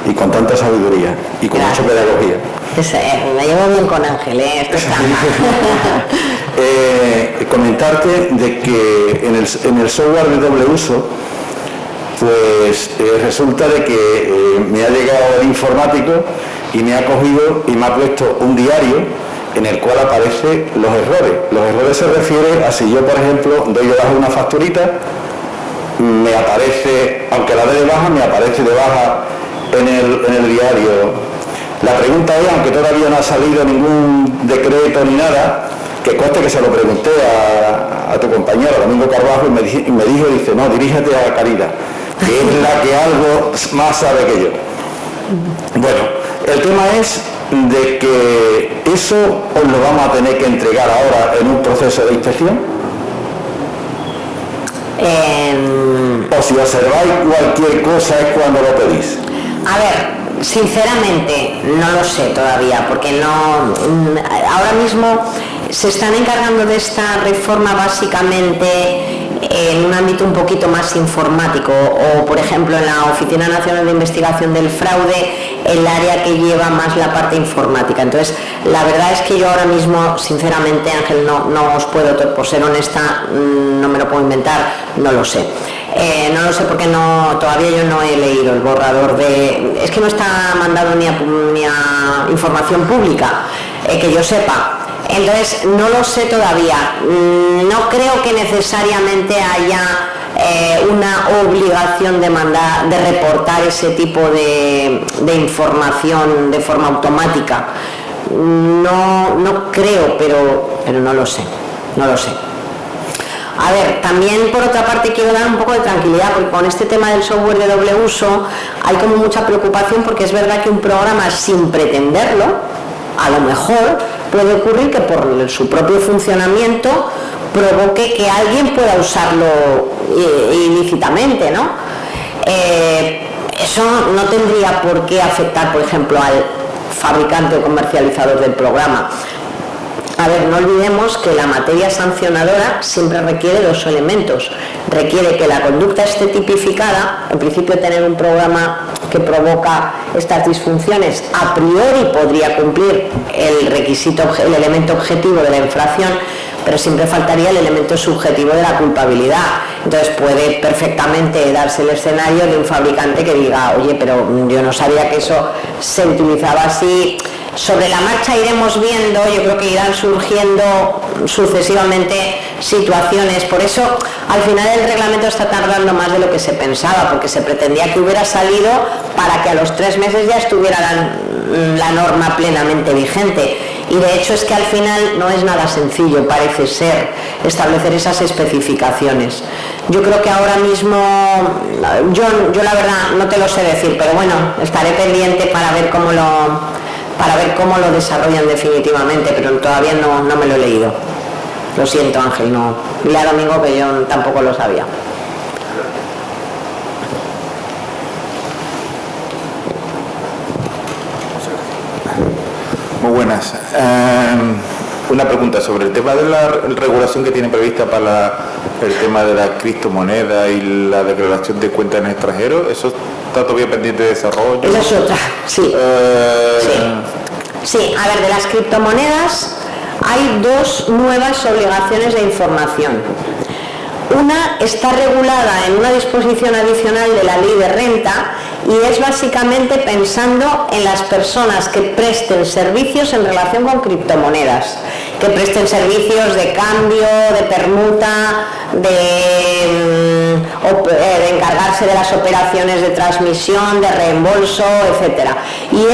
y con tanta sabiduría y con mucha pedagogía. Me llevo bien con Ángel, esto está. Comentarte de que en el software de doble uso, pues resulta de que me ha llegado el informático y me ha cogido y me ha puesto un diario en el cual aparecen los errores. Los errores se refieren a si yo, por ejemplo, doy de baja una facturita, me aparece, aunque la dé de baja, me aparece de baja en el diario. La pregunta es, aunque todavía no ha salido ningún decreto ni nada, que conste que se lo pregunté a tu compañero Domingo Carbajo y me dijo, dice, no, dirígete a Caridad, que es la que algo más sabe que yo. Bueno, el tema es de que eso os lo vamos a tener que entregar ahora en un proceso de inspección. O si observáis cualquier cosa es cuando lo pedís. A ver, Sinceramente, no lo sé todavía, porque ahora mismo se están encargando de esta reforma básicamente en un ámbito un poquito más informático, o por ejemplo en la Oficina Nacional de Investigación del Fraude, el área que lleva más la parte informática. Entonces, la verdad es que yo ahora mismo, sinceramente, Ángel, no os puedo, por ser honesta, no me lo puedo inventar, no lo sé. No lo sé porque todavía yo no he leído el borrador es que no está mandado ni a información pública, que yo sepa. Entonces, no lo sé todavía. No creo que necesariamente haya una obligación de reportar ese tipo de información de forma automática. No creo, pero no lo sé. A ver, también por otra parte quiero dar un poco de tranquilidad, porque con este tema del software de doble uso hay como mucha preocupación, porque es verdad que un programa, sin pretenderlo, a lo mejor puede ocurrir que por su propio funcionamiento provoque que alguien pueda usarlo ilícitamente, ¿no? Eso no tendría por qué afectar, por ejemplo, al fabricante o comercializador del programa. A ver, no olvidemos que la materia sancionadora siempre requiere dos elementos. Requiere que la conducta esté tipificada, en principio tener un programa que provoca estas disfunciones a priori podría cumplir el elemento objetivo de la infracción, pero siempre faltaría el elemento subjetivo de la culpabilidad. Entonces puede perfectamente darse el escenario de un fabricante que diga, oye, pero yo no sabía que eso se utilizaba así. Sobre la marcha iremos viendo, yo creo que irán surgiendo sucesivamente situaciones. Por eso, al final el reglamento está tardando más de lo que se pensaba, porque se pretendía que hubiera salido para que a los 3 meses ya estuviera la norma plenamente vigente. Y de hecho es que al final no es nada sencillo, parece ser, establecer esas especificaciones. Yo creo que ahora mismo, yo la verdad no te lo sé decir, pero bueno, estaré pendiente para ver cómo lo desarrollan definitivamente, pero todavía no me lo he leído. Lo siento, Ángel, no. Dile a Domingo que yo tampoco lo sabía. Muy buenas. Una pregunta sobre el tema de la regulación que tiene prevista para el tema de la criptomoneda y la declaración de cuentas en el extranjero. ¿Eso está todavía pendiente de desarrollo? Esa es otra, sí. Sí, a ver, de las criptomonedas hay 2 nuevas obligaciones de información. Una está regulada en una disposición adicional de la Ley de Renta y es básicamente pensando en las personas que presten servicios en relación con criptomonedas, que presten servicios de cambio, de permuta, de encargarse de las operaciones de transmisión, de reembolso, etcétera. Y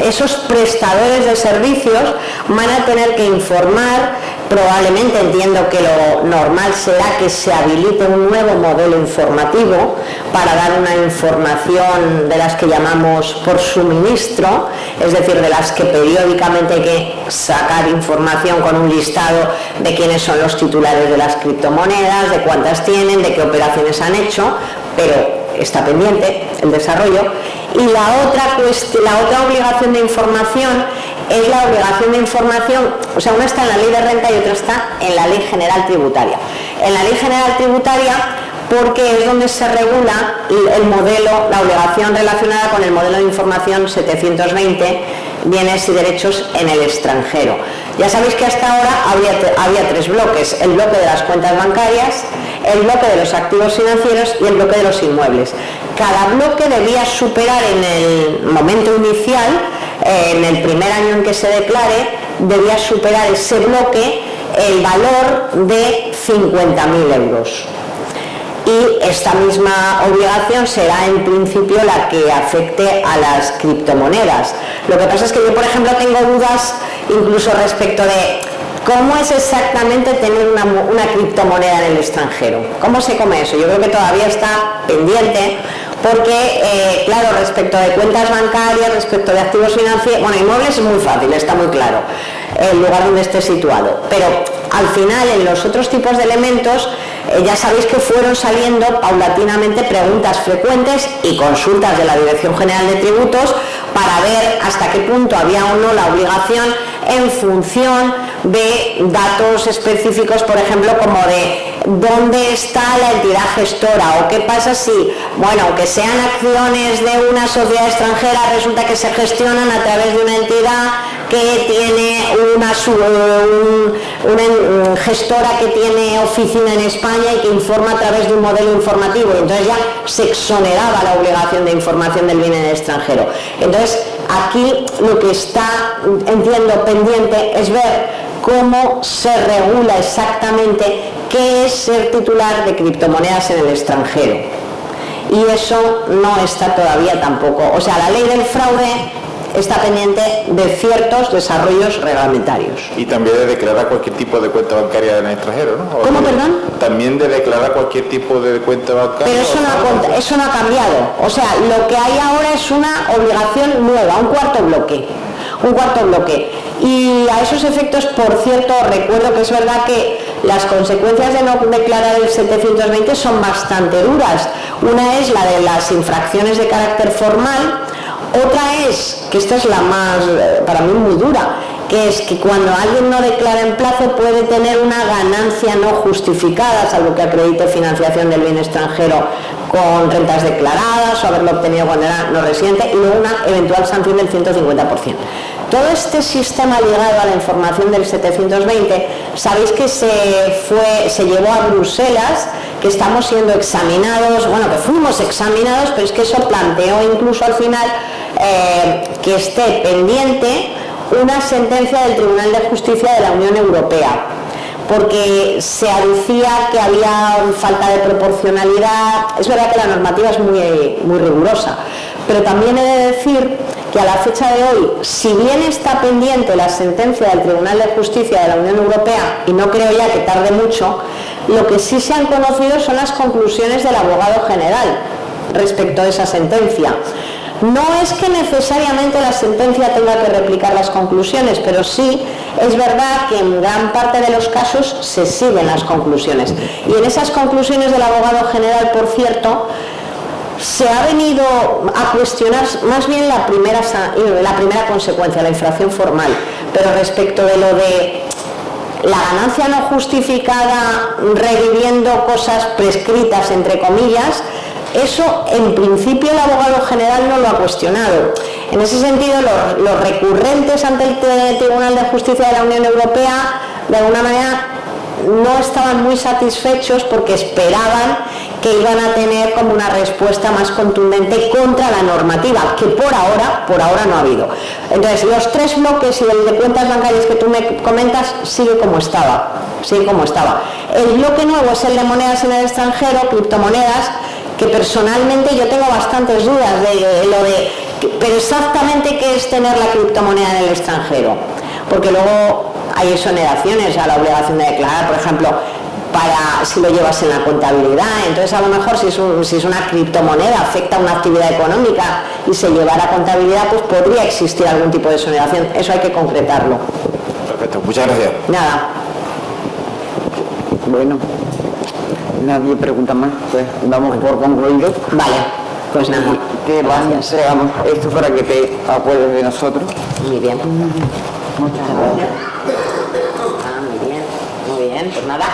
esos prestadores de servicios van a tener que informar, probablemente, entiendo que lo normal será que se habilite un nuevo modelo informativo para dar una información de las que llamamos por suministro, es decir, de las que periódicamente hay que sacar información con un listado de quiénes son los titulares de las criptomonedas, de cuántas tienen, de qué operaciones han hecho, pero está pendiente el desarrollo. Y la otra obligación de información es la obligación de información, o sea, una está en la Ley de Renta y otra está en la Ley General Tributaria. En la Ley General Tributaria, porque es donde se regula el modelo, la obligación relacionada con el modelo de información 720, bienes y derechos en el extranjero. Ya sabéis que hasta ahora había 3 bloques: el bloque de las cuentas bancarias, el bloque de los activos financieros y el bloque de los inmuebles. Cada bloque debía superar en el momento inicial, en el primer año en que se declare, debía superar ese bloque el valor de 50.000 euros. Y esta misma obligación será en principio la que afecte a las criptomonedas. Lo que pasa es que yo, por ejemplo, tengo dudas incluso respecto de cómo es exactamente tener una criptomoneda en el extranjero. ¿Cómo se come eso? Yo creo que todavía está pendiente, porque, claro, respecto de cuentas bancarias, respecto de activos financieros, bueno, inmuebles es muy fácil, está muy claro el lugar donde esté situado, pero al final en los otros tipos de elementos ya sabéis que fueron saliendo paulatinamente preguntas frecuentes y consultas de la Dirección General de Tributos para ver hasta qué punto había o no la obligación en función de datos específicos, por ejemplo, como de dónde está la entidad gestora o qué pasa si, bueno, aunque sean acciones de una sociedad extranjera, resulta que se gestionan a través de una entidad que tiene una gestora que tiene oficina en España y que informa a través de un modelo informativo. Entonces ya se exoneraba la obligación de información del bien en el extranjero. Entonces aquí lo que está, entiendo, pendiente es ver cómo se regula exactamente qué es ser titular de criptomonedas en el extranjero. Y eso no está todavía tampoco. O sea, la ley del fraude está pendiente de ciertos desarrollos reglamentarios. Y también de declarar cualquier tipo de cuenta bancaria en el extranjero, ¿no? ¿Cómo, perdón? También de declarar cualquier tipo de cuenta bancaria. Pero eso no ha cambiado. O sea, lo que hay ahora es una obligación nueva, un cuarto bloque. Y a esos efectos, por cierto, recuerdo que es verdad que las consecuencias de no declarar el 720 son bastante duras. Una es la de las infracciones de carácter formal. Otra es, que esta es la más, para mí, muy dura, que es que cuando alguien no declara en plazo puede tener una ganancia no justificada, salvo que acredite financiación del bien extranjero con rentas declaradas o haberlo obtenido cuando era no residente, y luego una eventual sanción del 150%. Todo este sistema ligado a la información del 720, sabéis que se llevó a Bruselas, que estamos siendo examinados, bueno, que fuimos examinados, pero es que eso planteó incluso al final que esté pendiente una sentencia del Tribunal de Justicia de la Unión Europea, porque se aducía que había falta de proporcionalidad. Es verdad que la normativa es muy rigurosa, pero también he de decir que a la fecha de hoy, si bien está pendiente la sentencia del Tribunal de Justicia de la Unión Europea, y no creo ya que tarde mucho, lo que sí se han conocido son las conclusiones del abogado general respecto a esa sentencia. No es que necesariamente la sentencia tenga que replicar las conclusiones, pero sí es verdad que en gran parte de los casos se siguen las conclusiones. Y en esas conclusiones del abogado general, por cierto, se ha venido a cuestionar más bien la primera consecuencia, la infracción formal, pero respecto de lo de la ganancia no justificada reviviendo cosas prescritas, entre comillas, eso en principio el abogado general no lo ha cuestionado. En ese sentido, los recurrentes ante el Tribunal de Justicia de la Unión Europea de alguna manera no estaban muy satisfechos porque esperaban que iban a tener como una respuesta más contundente contra la normativa, que por ahora no ha habido. Entonces, los tres bloques y el de cuentas bancarias que tú me comentas sigue como estaba. El bloque nuevo es el de monedas en el extranjero, criptomonedas, que personalmente yo tengo bastantes dudas de lo de, pero exactamente qué es tener la criptomoneda en el extranjero, porque luego hay exoneraciones a la obligación de declarar, por ejemplo, para si lo llevas en la contabilidad. Entonces, a lo mejor si es una criptomoneda, afecta a una actividad económica y se lleva a la contabilidad, pues podría existir algún tipo de exoneración. Eso hay que concretarlo. Perfecto, muchas gracias. Nada. Bueno, nadie pregunta más, pues damos por concluido. Vale, pues nada. Te entregamos esto para que te acuerdes de nosotros. Muy bien. Muchas gracias. Muy bien, pues nada.